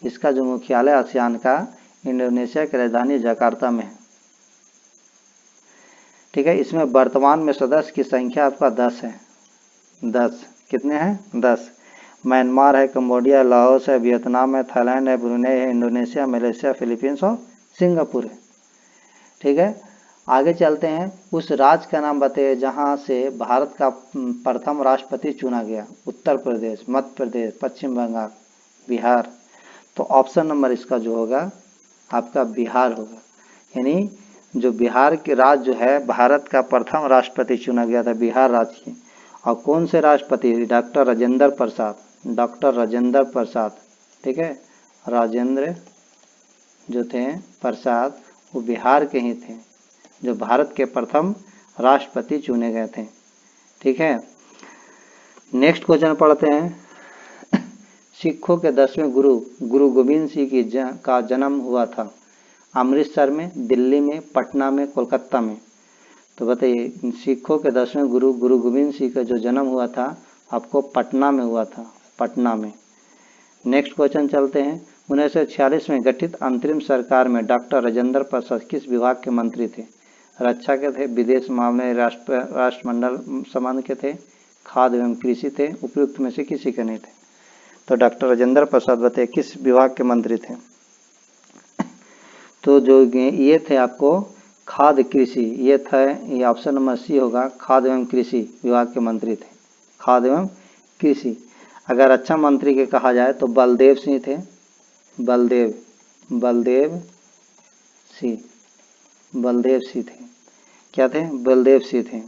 इसका जो मुख्यालय आसियान का इंडोनेशिया की राजधानी जकार्ता में है, ठीक है। इसमें वर्तमान में सदस्य की संख्या आपका 10 है, 10 कितने हैं 10। म्यांमार है, कंबोडिया, लाओस है, वियतनाम है, थाईलैंड है, ब्रुनेई है, इंडोनेशिया, मलेशिया, फिलीपींस और सिंगापुर है, ठीक है। आगे चलते हैं, उस राज्य का नाम बताइए जहां से भारत का प्रथम राष्ट्रपति चुना गया। उत्तर प्रदेश, मध्य प्रदेश, पश्चिम बंगाल, बिहार। तो ऑप्शन नंबर इसका जो होगा आपका बिहार होगा, यानी जो बिहार के राज्य जो है भारत का प्रथम राष्ट्रपति चुना गया था बिहार राज्य की। और कौन से राष्ट्रपति, डॉक्टर राजेंद्र प्रसाद, डॉक्टर राजेंद्र प्रसाद, ठीक है, राजेंद्र जो थे प्रसाद, वो बिहार के ही थे, जो भारत के प्रथम राष्ट्रपति चुने गए थे, ठीक है। नेक्स्ट क्वेश्चन पढ़ते हैं। सिखों के 10वें गुरु गुरु गोविंद सिंह का जन्म हुआ था अमृतसर में, दिल्ली में, पटना में, कोलकाता में। तो बताइए, सिखों के 10वें गुरु गुरु गोविंद सिंह का जो जन्म हुआ था आपको पटना में हुआ था, पटना में। नेक्स्ट क्वेश्चन चलते हैं। 1946 में गठित अंतरिम सरकार में डॉक्टर राजेंद्र प्रसाद किस विभाग के मंत्री थे? रक्षा के थे, विदेश मामले राष्ट्रमंडल संबंध के थे, खाद्य एवं कृषि थे, उपयुक्त में से किसी के नहीं थे। तो डॉक्टर राजेंद्र प्रसाद बताइए किस विभाग के मंत्री थे? तो जो ये थे आपको खाद्य कृषि, ये था, ये ऑप्शन नंबर सी होगा, खाद्य एवं कृषि विभाग के मंत्री थे, खाद्य एवं कृषि। अगर रक्षा मंत्री के कहा जाए तो बलदेव सिंह थे, बलदेव सिंह थे, क्या थे? बलदेव सिंह थे।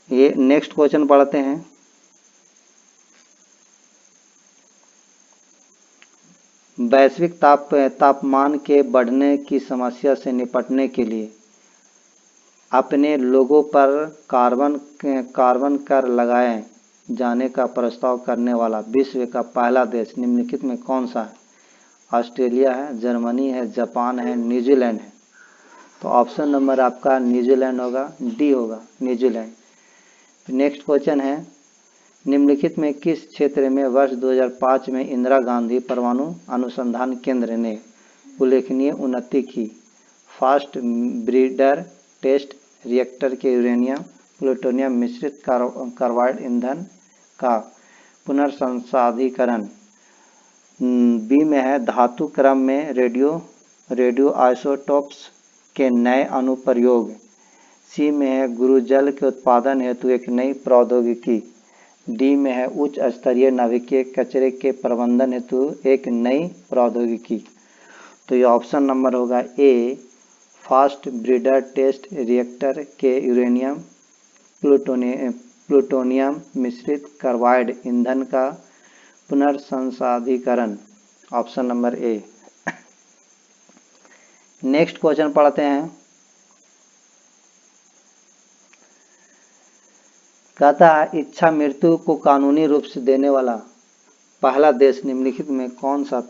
ये नेक्स्ट क्वेश्चन पढ़ते हैं। वैश्विक तापमान के बढ़ने की समस्या से निपटने के लिए अपने लोगों पर कार्बन कर लगाए जाने का प्रस्ताव करने वाला विश्व का पहला देश निम्नलिखित में कौन सा है? ऑस्ट्रेलिया है, जर्मनी है, जापान है, न्यूजीलैंड है। तो ऑप्शन नंबर आपका न्यूजीलैंड होगा, डी होगा, न्यूजीलैंड। नेक्स्ट क्वेश्चन है, निम्नलिखित में किस क्षेत्र में वर्ष 2005 में इंदिरा गांधी परमाणु अनुसंधान केंद्र ने उल्लेखनीय उन्नति की? फास्ट ब्रीडर टेस्ट रिएक्टर के यूरेनियम प्लूटोनियम मिश्रित कार्बाइड ईंधन का पुनर्संसाधीकरण, बी में है धातु क्रम में रेडियो आइसोटोप्स के नए अनुप्रयोग, सी में है गुरुजल के उत्पादन हेतु एक नई प्रौद्योगिकी, डी में है उच्च स्तरीय नाभिकीय कचरे के प्रबंधन हेतु एक नई प्रौद्योगिकी। तो ये ऑप्शन नंबर होगा A, fast breeder test reactor के यूरेनियम प्लूटोनियम मिश्रित कार्बाइड ईंधन का पुनर्संसाधीकरण, option number A. Next question पढ़ते हैं। कहता है इच्छा मृत्यु को कानूनी रूप से देने वाला पहला देश निम्नलिखित में कौन सा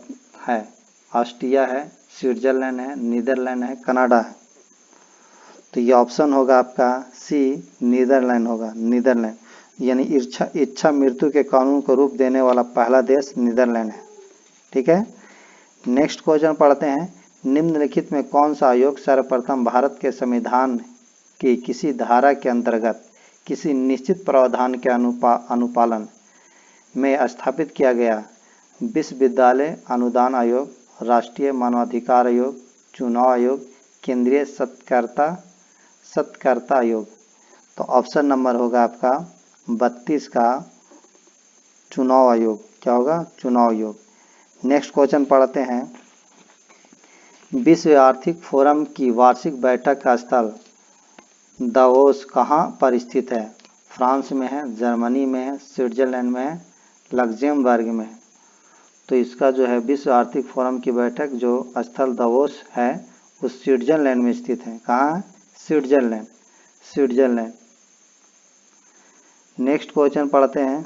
है? ऑस्ट्रिया है, स्विट्जरलैंड है, नीदरलैंड है, कनाडा है। तो ये ऑप्शन होगा आपका सी, नीदरलैंड होगा, नीदरलैंड, यानी इच्छा मृत्यु के कानून को रूप देने वाला पहला देश नीदरलैंड है, ठीक है। नेक्स्ट क्वेश्चन पढ़ते हैं। निम्नलिखित में कौन सा आयोग सर्वप्रथम भारत के संविधान की किसी धारा के अंतर्गत किसी निश्चित प्रावधान के अनुपालन में स्थापित किया गया? विश्वविद्यालय अनुदान आयोग, राष्ट्रीय मानवाधिकार आयोग, चुनाव आयोग, केंद्रीय सत्कर्ता आयोग। तो ऑप्शन नंबर होगा आपका 32 का चुनाव आयोग, क्या होगा? चुनाव आयोग। नेक्स्ट क्वेश्चन पढ़ते हैं। विश्व आर्थिक फोरम की वार्षिक बैठक का स्थल दावोस कहाँ पर स्थित है? फ्रांस में है, जर्मनी में है, स्विट्जरलैंड में है, लग्जमबर्ग में है। तो इसका जो है विश्व आर्थिक फोरम की बैठक जो स्थल दावोस है वो स्विट्जरलैंड में स्थित है। कहाँ है? Switzerland, Switzerland. नेक्स्ट क्वेश्चन पढ़ते हैं।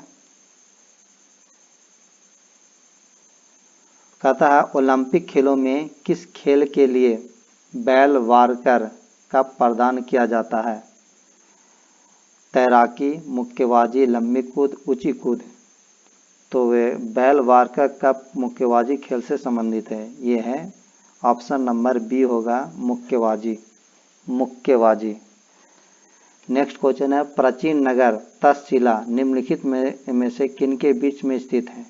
कहता है ओलंपिक खेलों में किस खेल के लिए बैल वार्कर का प्रदान किया जाता है? तैराकी, मुक्केबाजी, लंबी कूद, ऊंची कूद। तो वे बैल वार्कर कप मुक्केबाजी खेल से संबंधित है। ये है ऑप्शन नंबर बी होगा मुक्केबाजी, मुक्केबाजी। नेक्स्ट क्वेश्चन है प्राचीन नगर तक्षशिला निम्नलिखित में से किनके बीच में स्थित है?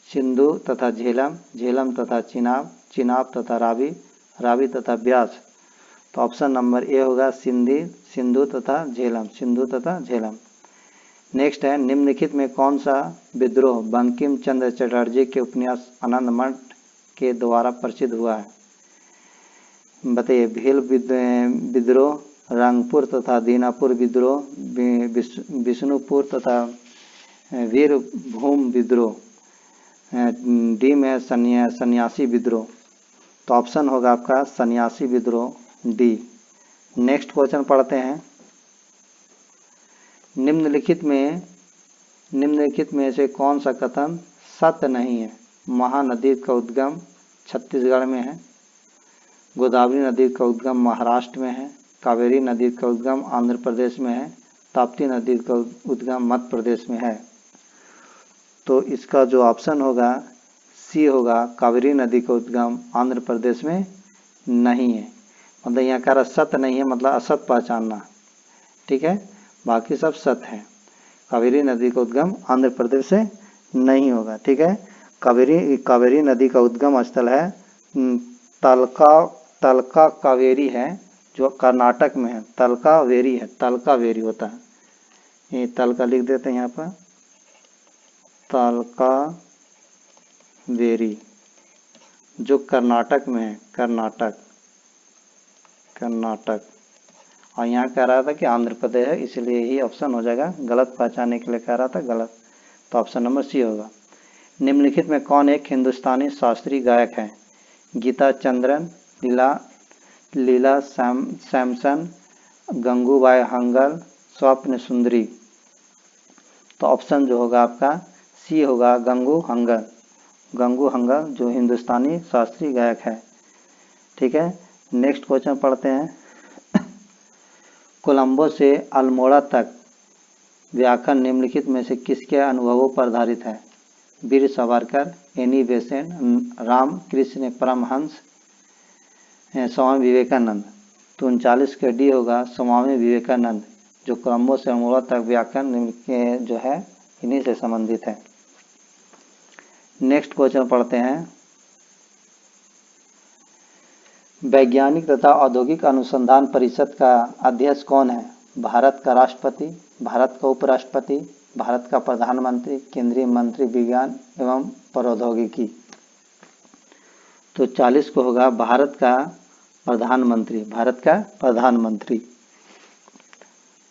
सिंधु तथा झेलम, झेलम तथा चिनाब, चिनाब तथा रावी, रावी तथा ब्यास। तो ऑप्शन नंबर ए होगा सिंधु तथा झेलम, सिंधु तथा झेलम। नेक्स्ट है निम्नलिखित में कौन सा विद्रोह बंकिम चंद्र चटर्जी के उपन्यास आनंद मठ के द्वारा प्रसिद्ध हुआ है? बताइए। भील विद्रोह, रंगपुर तथा दीनापुर विद्रोह, विष्णुपुर तथा वीरभूम विद्रोह, डी में सन्यासी विद्रोह। तो ऑप्शन होगा आपका सन्यासी विद्रोह, डी। नेक्स्ट क्वेश्चन पढ़ते हैं। निम्नलिखित में से कौन सा कथन सत्य नहीं है? महानदी का उद्गम छत्तीसगढ़ में है, गोदावरी नदी का उद्गम महाराष्ट्र में है, कावेरी नदी का उद्गम आंध्र प्रदेश में है, ताप्ती नदी का उद्गम मध्य प्रदेश में है। तो इसका जो ऑप्शन होगा सी होगा, कावेरी नदी का उद्गम आंध्र प्रदेश में नहीं है। मतलब यहाँ कह रहा सत्य नहीं है, मतलब असत पहचानना, ठीक है, बाकी सब सत्य है। कावेरी नदी का उद्गम आंध्र प्रदेश से नहीं होगा, ठीक है। कावेरी नदी का उद्गम स्थल है तलका कावेरी है जो कर्नाटक में है, तलकावेरी है, तलकावेरी होता है। ये तलका लिख देते हैं यहाँ पर, तलकावेरी जो कर्नाटक में है, कर्नाटक। और यहाँ कह रहा था कि आंध्र प्रदेश है, इसलिए यही ऑप्शन हो जाएगा। गलत पहचानने के लिए कह रहा था, गलत। तो ऑप्शन नंबर सी होगा। निम्नलिखित में कौन एक हिंदुस्तानी शास्त्रीय गायक है? गीता चंद्रन, लीला सैमसन, गंगूबाई हंगल, स्वप्न सुंदरी। तो ऑप्शन जो होगा आपका सी होगा, गंगू हंगल जो हिंदुस्तानी शास्त्रीय गायक है, ठीक है। नेक्स्ट क्वेश्चन पढ़ते हैं। कोलंबो से अल्मोड़ा तक व्याकरण निम्नलिखित में से किसके अनुभवों पर आधारित है? Veer Savarkar, Annie Besant, Ramakrishna Paramhans, Swami Vivekananda. तो 39 का डी होगा स्वामी विवेकानंद, जो कोलंबो से अल्मोड़ा तक व्याकरण के जो है इन्हीं से संबंधित है। नेक्स्ट क्वेश्चन पढ़ते हैं। वैज्ञानिक तथा औद्योगिक अनुसंधान परिषद का अध्यक्ष कौन है? भारत का राष्ट्रपति, भारत का उपराष्ट्रपति, भारत का प्रधानमंत्री, केंद्रीय मंत्री विज्ञान एवं प्रौद्योगिकी। तो 40 को होगा भारत का प्रधानमंत्री, भारत का प्रधानमंत्री।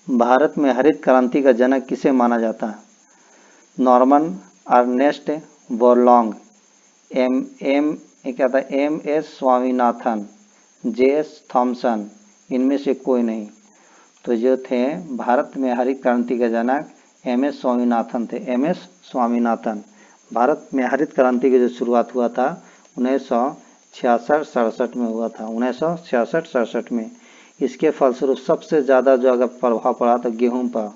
भारत में हरित क्रांति का जनक किसे माना जाता है? Norman Ernest Borlaug, M S Swaminathan, J S Thomson, इनमें से कोई नहीं। तो जो थे भारत में हरित क्रांति के जनक एम एस स्वामीनाथन थे, एम एस स्वामीनाथन। भारत में हरित क्रांति की जो शुरुआत हुआ था 1966-67 में हुआ था, 1966-67 में। इसके फलस्वरूप सबसे ज़्यादा जो अगर प्रभाव पड़ा तो गेहूं पर,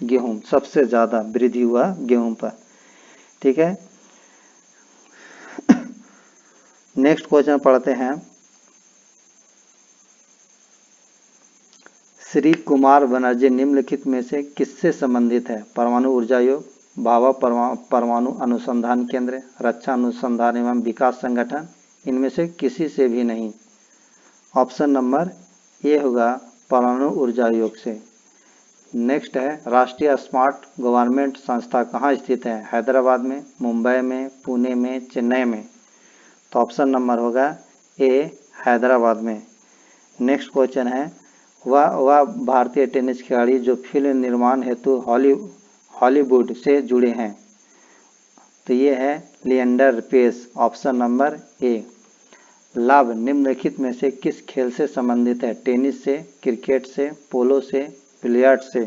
गेहूं सबसे ज़्यादा वृद्धि हुआ गेहूं पर, ठीक है। नेक्स्ट क्वेश्चन पढ़ते हैं। श्री कुमार बनर्जी निम्नलिखित में से किससे संबंधित है? परमाणु ऊर्जा योग, भाभा परमाणु अनुसंधान केंद्र, रक्षा अनुसंधान एवं विकास संगठन, इनमें से किसी से भी नहीं। ऑप्शन नंबर ए होगा परमाणु ऊर्जा योग से। नेक्स्ट है राष्ट्रीय स्मार्ट गवर्नमेंट संस्था कहाँ स्थित है? हैदराबाद में, मुंबई में, पुणे में, चेन्नई में। तो ऑप्शन नंबर होगा ए हैदराबाद में। नेक्स्ट क्वेश्चन है, वह भारतीय टेनिस खिलाड़ी जो फिल्म निर्माण हेतु हॉलीवुड से जुड़े हैं। तो ये है Leander Paes, option number A. लाभ निम्नलिखित में से किस खेल से संबंधित है? टेनिस से, क्रिकेट से, पोलो से, बिलियर्ड से।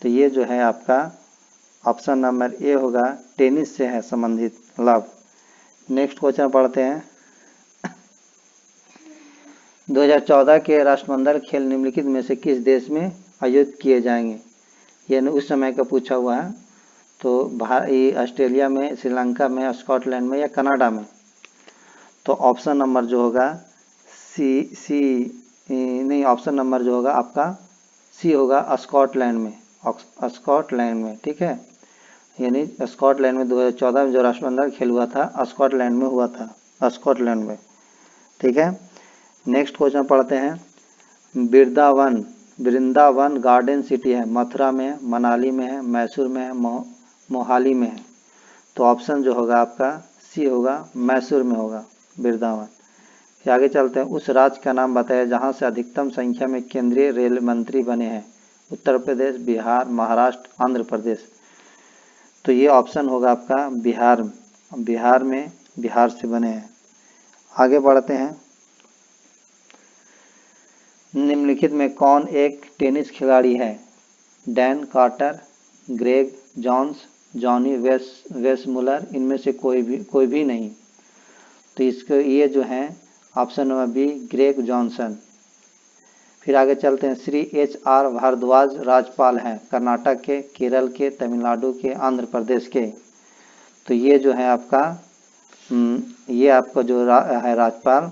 तो ये जो है आपका ऑप्शन नंबर ए होगा, टेनिस से है संबंधित लाभ। नेक्स्ट क्वेश्चन पढ़ते हैं, 2014 के राष्ट्रमंडल खेल निम्नलिखित में से किस देश में आयोजित किए जाएंगे? यानी उस समय का पूछा हुआ है। तो ऑस्ट्रेलिया में, श्रीलंका में, स्कॉटलैंड में या कनाडा में। तो ऑप्शन नंबर जो होगा ऑप्शन नंबर जो होगा आपका सी होगा, स्कॉटलैंड में। स्कॉटलैंड में, ठीक है। यानी स्कॉटलैंड में 2014 में जो राष्ट्रमंडल खेल हुआ था स्कॉटलैंड में हुआ था, स्कॉटलैंड में, ठीक है। नेक्स्ट क्वेश्चन पढ़ते हैं, वृंदावन गार्डन सिटी है, मथुरा में है, मनाली में है, मैसूर में है, मोहाली में है। तो ऑप्शन जो होगा आपका सी होगा, मैसूर में होगा वृंदावन। फिर आगे चलते हैं, उस राज्य का नाम बताया जहां से अधिकतम संख्या में केंद्रीय रेल मंत्री बने हैं। उत्तर प्रदेश, बिहार, महाराष्ट्र, आंध्र प्रदेश। तो ये ऑप्शन होगा आपका बिहार में, बिहार से बने हैं। आगे बढ़ते हैं, निम्नलिखित में कौन एक टेनिस खिलाड़ी है? Dan Carter, Greg Jones, Johnny Weissmuller, इनमें से कोई भी नहीं। तो इसको ये जो है option number B, Greg Johnson. फिर आगे चलते हैं, श्री HR भारद्वाज राज्यपाल हैं, कर्नाटक के, केरल के, तमिलनाडु के, आंध्र प्रदेश के। तो ये जो है आपका ये आपका जो है राज्यपाल,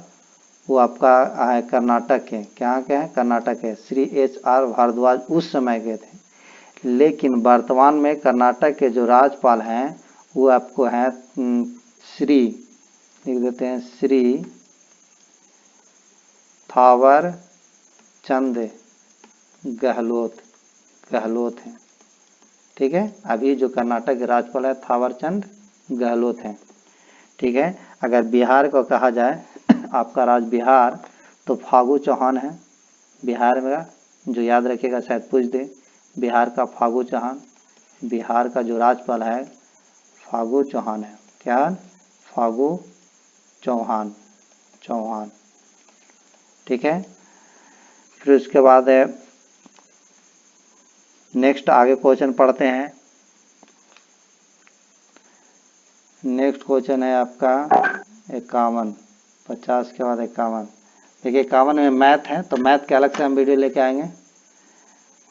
वो आपका है कर्नाटक के। क्या के हैं? कर्नाटक के। श्री HR भारद्वाज उस समय के थे, लेकिन वर्तमान में कर्नाटक के जो राज्यपाल हैं वो आपको है श्री, लिख देते हैं, श्री थावर चंद गहलोत हैं, ठीक है। अभी जो कर्नाटक के राज्यपाल है थावर चंद गहलोत हैं, ठीक है। अगर बिहार को कहा जाए आपका राज्य बिहार, तो फागू चौहान है बिहार में, जो याद रखिएगा शायद पूछ दे। बिहार का फागू चौहान, बिहार का जो राज्यपाल है फागू चौहान है। क्या? फागू चौहान, ठीक है। फिर उसके बाद है, नेक्स्ट आगे क्वेश्चन पढ़ते हैं। नेक्स्ट क्वेश्चन है आपका 51, 50 के बाद 51। देखिए 51 में मैथ है, तो मैथ के अलग से हम वीडियो लेके आएंगे।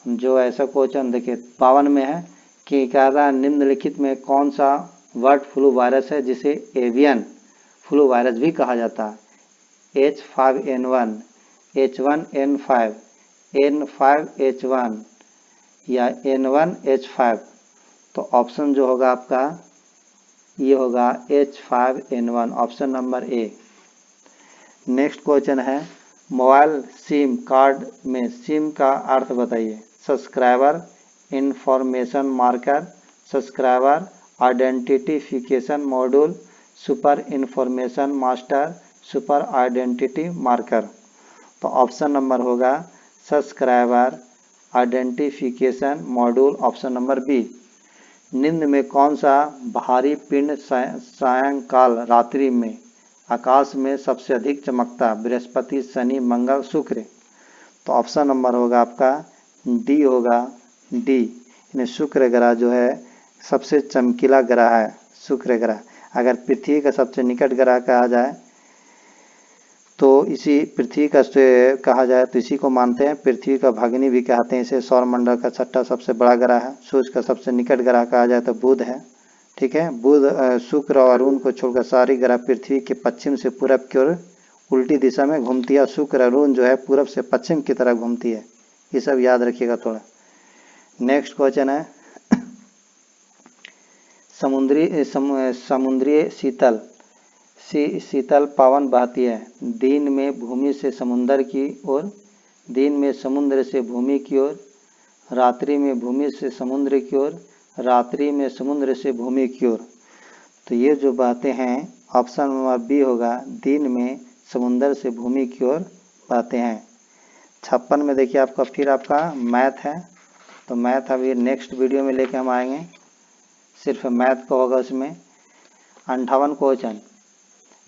जो ऐसा क्वेश्चन देखिए 52 में है कि कह रहा है निम्नलिखित में कौन सा बर्ड फ्लू वायरस है जिसे एवियन फ्लू वायरस भी कहा जाता है? H5N1, H1N5, N5H1 या N1H5। तो ऑप्शन जो होगा आपका ये होगा H5N1, option number A. Next question है, मोबाइल सिम कार्ड में सिम का अर्थ बताइए। Subscriber information marker, subscriber identification module, super information master, super identity marker. तो ऑप्शन नंबर होगा subscriber identification module, option number B. निम्न में कौन सा भारी पिंड सायंकाल रात्रि में आकाश में सबसे अधिक चमकता? बृहस्पति, शनि, मंगल, शुक्र। तो ऑप्शन नंबर होगा आपका डी होगा, डी। शुक्र ग्रह जो है सबसे चमकीला ग्रह है, शुक्र ग्रह। अगर पृथ्वी का सबसे निकट ग्रह कहा जाए तो इसी पृथ्वी का कहा जाए तो इसी को मानते हैं, पृथ्वी का भगिनी भी कहते हैं इसे। सौरमंडल का छठा सबसे बड़ा ग्रह है। सूर्य का सबसे निकट ग्रह कहा जाए तो बुध है, ठीक है। बुध, शुक्र और अरुण को छोड़कर सारी ग्रह पृथ्वी के पश्चिम से पूरब की ओर उल्टी दिशा में घूमती है। शुक्र अरुण जो है पूरब से पश्चिम की तरफ घूमती है। ये सब याद रखिएगा थोड़ा। नेक्स्ट क्वेश्चन है, समुद्री शीतल पवन बहती है दिन में भूमि से समुद्र की ओर, दिन में समुद्र से भूमि की ओर, रात्रि में भूमि से समुद्र की ओर, रात्रि में समुद्र से भूमि की ओर। तो ये जो बहते हैं ऑप्शन नंबर बी होगा, दिन में समुंदर से भूमि की ओर बहते हैं। 56 में देखिए आपका फिर आपका मैथ है, तो मैथ अभी नेक्स्ट वीडियो में लेके हम आएंगे, सिर्फ मैथ का होगा उसमें। 58 क्वेश्चन,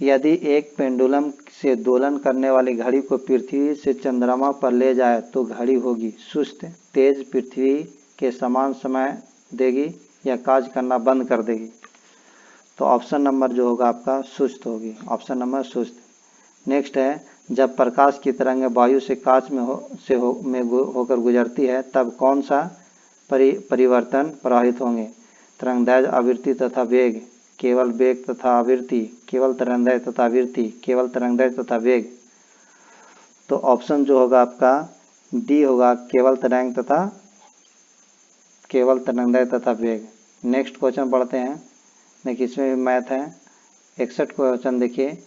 यदि एक पेंडुलम से दोलन करने वाली घड़ी को पृथ्वी से चंद्रमा पर ले जाए तो घड़ी होगी सुस्त, तेज, पृथ्वी के समान समय देगी या कार्य करना बंद कर देगी। तो ऑप्शन नंबर जो होगा आपका सुस्त होगी, ऑप्शन नंबर सुस्त। नेक्स्ट है, जब प्रकाश की तरंग वायु से कांच में होकर गुजरती है तब कौन सा परिवर्तन प्रभावित होंगे? तरंगदैर्घ्य, आवृत्ति तथा वेग, केवल वेग तथा आवृत्ति, केवल तरंगदैर्घ्य तथा आवृत्ति, केवल तरंगदैर्घ्य तथा वेग। तो ऑप्शन जो होगा आपका डी होगा, केवल तरंगदैर्घ्य तथा वेग। नेक्स्ट क्वेश्चन पढ़ते हैं, देखिए इसमें भी मैथ है। 61 क्वेश्चन देखिए,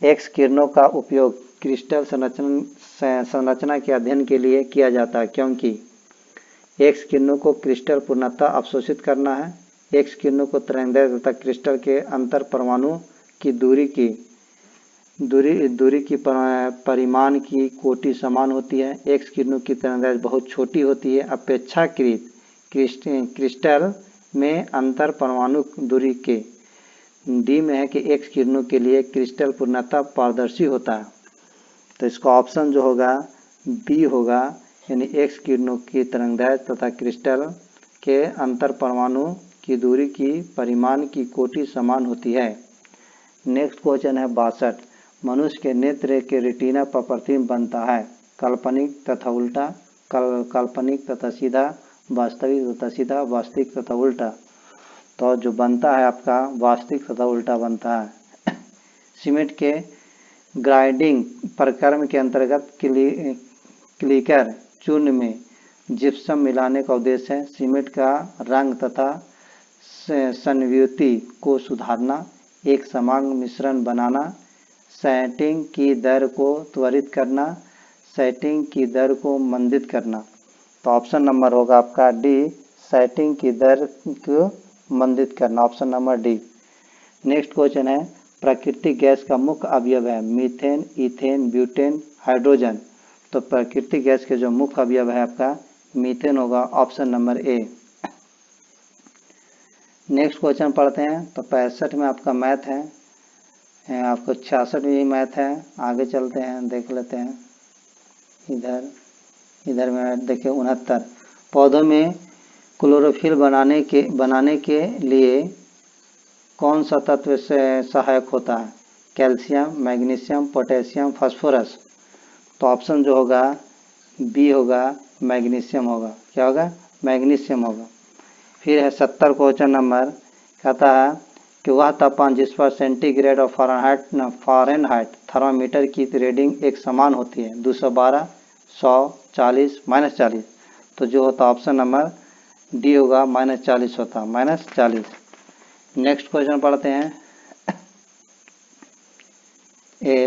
एक्स किरणों का उपयोग क्रिस्टल संरचना के अध्ययन के लिए किया जाता है क्योंकि एक्स किरणों को क्रिस्टल पूर्णतः अवशोषित करना है, एक्स किरणों को तरंगदैर्घ्य तथा क्रिस्टल के अंतर परमाणु की दूरी की परिमाण की कोटि समान होती है, एक्स किरणों की तरंगदैर्घ्य बहुत छोटी होती है, अपेक्षाकृत क्रिस्टल में अंतर परमाणु दूरी के। डी में है कि एक्स किरणों के लिए क्रिस्टल पूर्णतः पारदर्शी होता है। तो इसका ऑप्शन जो होगा बी होगा, यानी एक्स किरणों की तरंगदैर्घ्य तथा क्रिस्टल के अंतर परमाणु की दूरी की परिमाण की कोटि समान होती है। नेक्स्ट क्वेश्चन है 62, मनुष्य के नेत्र के रेटिना पर प्रतिबिंब बनता है, काल्पनिक तथा उल्टा, काल्पनिक तथा सीधा, वास्तविक तथा सीधा, वास्तविक तथा उल्टा। तो जो बनता है आपका वास्तविक तथा उल्टा बनता है। सीमेंट के ग्राइंडिंग प्रक्रम के अंतर्गत क्लिकर चूर्ण में जिप्सम मिलाने का उद्देश्य है सीमेंट का रंग तथा संयुति को सुधारना, एक समान मिश्रण बनाना, सेटिंग की दर को त्वरित करना, सेटिंग की दर को मंदित करना। तो ऑप्शन नंबर होगा आपका डी, सेटिंग की दर को मंदित करना, option number D. Next question है, प्राकृतिक गैस का मुख्य अवयव है मीथेन, इथेन, ब्यूटेन, हाइड्रोजन। तो प्राकृतिक गैस के जो मुख्य अवयव है आपका मीथेन होगा, option number A. Next question पढ़ते हैं, तो 65 में आपका मैथ है, आपको 66 में भी मैथ है। आगे चलते हैं, देख लेते हैं। इधर में देखिए 69, पौधों में क्लोरोफिल बनाने के लिए कौन सा तत्व से सहायक होता है? Calcium, magnesium, potassium, phosphorus. तो ऑप्शन जो होगा बी होगा, मैग्नीशियम होगा। क्या होगा? मैग्नीशियम होगा। फिर है 70 क्वेश्चन नंबर, कहता है कि वह तापमान जिस पर सेंटीग्रेड और फ़ारेनहाइट थर्मामीटर की रीडिंग एक समान होती है 212, 100, 40, -40। तो जो होता ऑप्शन नंबर डी होगा, -40 होता, -40। नेक्स्ट क्वेश्चन पढ़ते हैं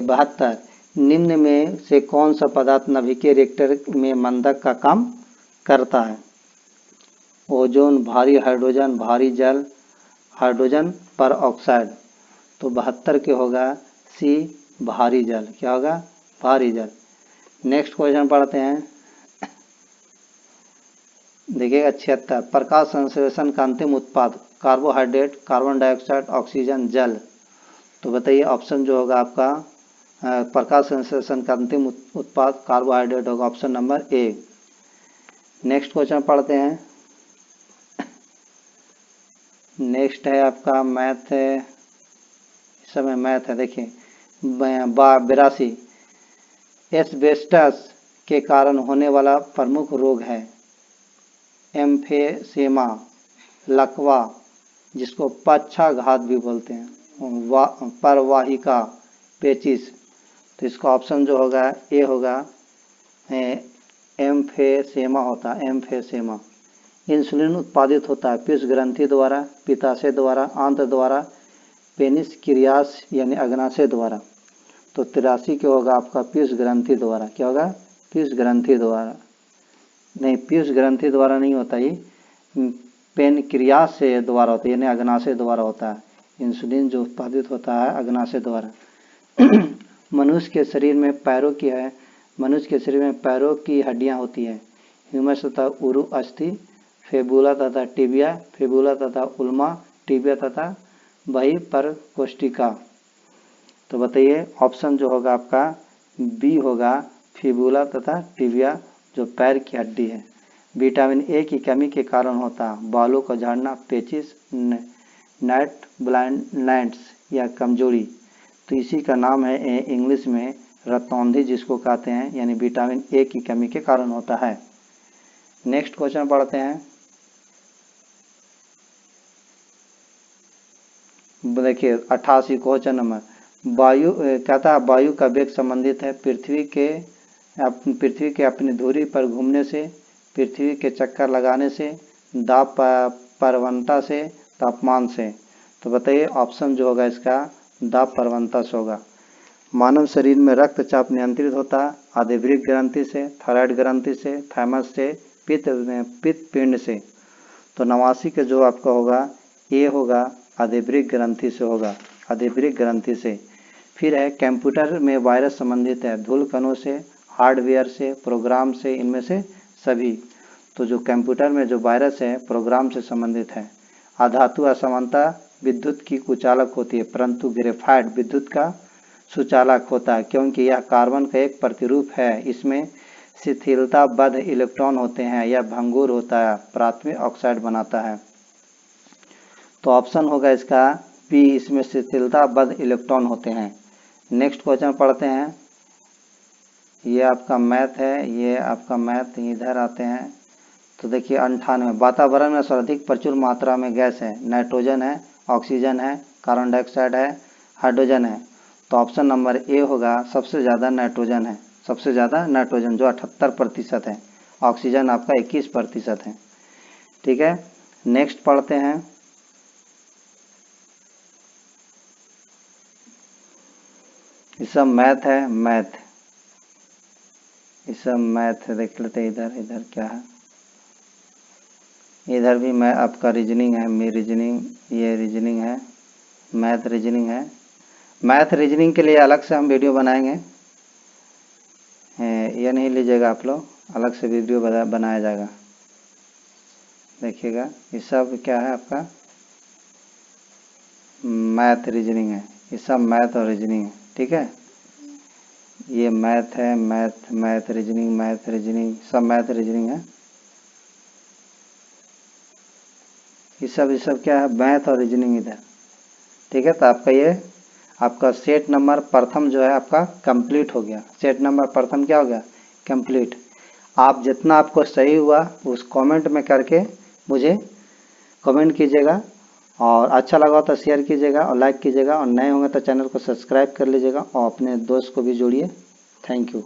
72, निम्न में से कौन सा पदार्थ नाभिकीय रिएक्टर में मंदक का काम करता है? ओजोन, भारी हाइड्रोजन, भारी जल, हाइड्रोजन पर ऑक्साइड। तो 72 के होगा सी, भारी जल। क्या होगा? भारी जल। नेक्स्ट क्वेश्चन पढ़ते हैं, देखिएगा 76, प्रकाश संश्लेषण का अंतिम उत्पाद कार्बोहाइड्रेट, कार्बन डाइऑक्साइड, ऑक्सीजन, जल। तो बताइए ऑप्शन जो होगा आपका प्रकाश संश्लेषण का अंतिम उत्पाद कार्बोहाइड्रेट होगा, option number A. Next question पढ़ते हैं, नेक्स्ट है आपका मैथ है, इस समय मैथ है। देखिए 82, एस्बेस्टस के कारण होने वाला प्रमुख रोग है एम्फेसेमा, लकवा, जिसको पक्षाघात भी बोलते हैं, परवाहिका, पेचिस। तो इसका ऑप्शन जो होगा ए होगा, एम्फेसेमा होता है, एम्फेसेमा। इंसुलिन उत्पादित होता है पीयूष ग्रंथि द्वारा, पित्ताशय द्वारा, आंत्र द्वारा, पेनिस क्रियास यानी अग्नाशय द्वारा। तो 83 के होगा आपका पीयूष ग्रंथि द्वारा। क्या होगा? पीयूष ग्रंथि द्वारा नहीं, पीयूष ग्रंथि द्वारा नहीं होता, ये पेनक्रियास से द्वारा होता है, यानी अग्नाशय द्वारा होता है। इंसुलिन जो उत्पादित होता है अग्नाशय द्वारा। मनुष्य के शरीर में पैरों की हड्डियां होती है। ह्यूमरस तथा उरु अस्थि, फेबुला तथा टिबिया, फेबुला तथा उल्मा, टिबिया तथा वही पर कोष्टिका। तो बताइए ऑप्शन जो होगा आपका बी होगा, फिबुला तथा टिबिया जो पैर की हड्डी है। विटामिन ए की कमी के कारण होता है बालों का झड़ना, पेचिस, नाइट ब्लाइंडनेस या कमजोरी। तो इसी का नाम है इंग्लिश में रतौंधी जिसको कहते हैं, यानी विटामिन ए की कमी के कारण होता है। नेक्स्ट क्वेश्चन पढ़ते हैं। देखिए 88 क्वेश्चन नंबर, वायु कहता है वायु का वेग संबंधित है पृथ्वी के अपनी धुरी पर घूमने से, पृथ्वी के चक्कर लगाने से, दाब प्रवणता से, तापमान से। तो बताइए ऑप्शन जो होगा इसका दाब प्रवणता से होगा। मानव शरीर में रक्तचाप नियंत्रित होता है आदिवृक्क ग्रंथि से, थायराइड ग्रंथि से, थाइमस से, पित्त पिंड से। तो 89 के जो आपका होगा ये होगा आदिवृक्क ग्रंथि से होगा, आदिवृक्क ग्रंथि से। फिर है कंप्यूटर में वायरस संबंधित है धूल कणों से, हार्डवेयर से, प्रोग्राम से, इनमें से सभी। तो जो कंप्यूटर में जो वायरस है प्रोग्राम से संबंधित है। अधातु असमानता विद्युत की कुचालक होती है, परंतु ग्रेफाइट विद्युत का सुचालक होता है क्योंकि यह कार्बन का एक प्रतिरूप है। इसमें शिथिलताबद्ध इलेक्ट्रॉन होते हैं, यह भंगुर होता है, प्राथमिक ऑक्साइड बनाता है। तो ऑप्शन होगा इसका बी, इसमें शिथिलताबद्ध इलेक्ट्रॉन होते हैं। नेक्स्ट क्वेश्चन पढ़ते हैं। ये आपका मैथ है, ये आपका मैथ इधर आते हैं। तो देखिए 98, वातावरण में सर्वाधिक प्रचुर मात्रा में गैस है, नाइट्रोजन है, ऑक्सीजन है, कार्बन डाइऑक्साइड है, हाइड्रोजन है। तो ऑप्शन नंबर ए होगा सबसे ज़्यादा नाइट्रोजन है, सबसे ज़्यादा नाइट्रोजन जो 78% है, ऑक्सीजन आपका 21% है। ठीक है, नेक्स्ट पढ़ते हैं। ये सब मैथ है, मैथ, ये सब मैथ देख लेते हैं। इधर क्या है, इधर भी मैं आपका रीजनिंग है, मेरी रीजनिंग, ये रीजनिंग है, मैथ रीजनिंग है। मैथ रीजनिंग के लिए अलग से हम वीडियो बनाएंगे, ये नहीं लीजिएगा आप लोग, अलग से वीडियो बनाया जाएगा। देखिएगा ये सब क्या है आपका मैथ रीजनिंग है, ये सब मैथ और रीजनिंग है। ठीक है, ये मैथ है, मैथ रीजनिंग सब मैथ रीजनिंग है। ये सब क्या है मैथ और रीजनिंग इधर। ठीक है, तो आपका ये आपका सेट नंबर प्रथम जो है आपका कंप्लीट हो गया। सेट नंबर प्रथम क्या हो गया, कंप्लीट। आप जितना आपको सही हुआ उस कमेंट में करके मुझे कमेंट कीजिएगा, और अच्छा लगा तो शेयर कीजिएगा और लाइक कीजिएगा, और नए होंगे तो चैनल को सब्सक्राइब कर लीजिएगा और अपने दोस्त को भी जोड़िए। Thank you.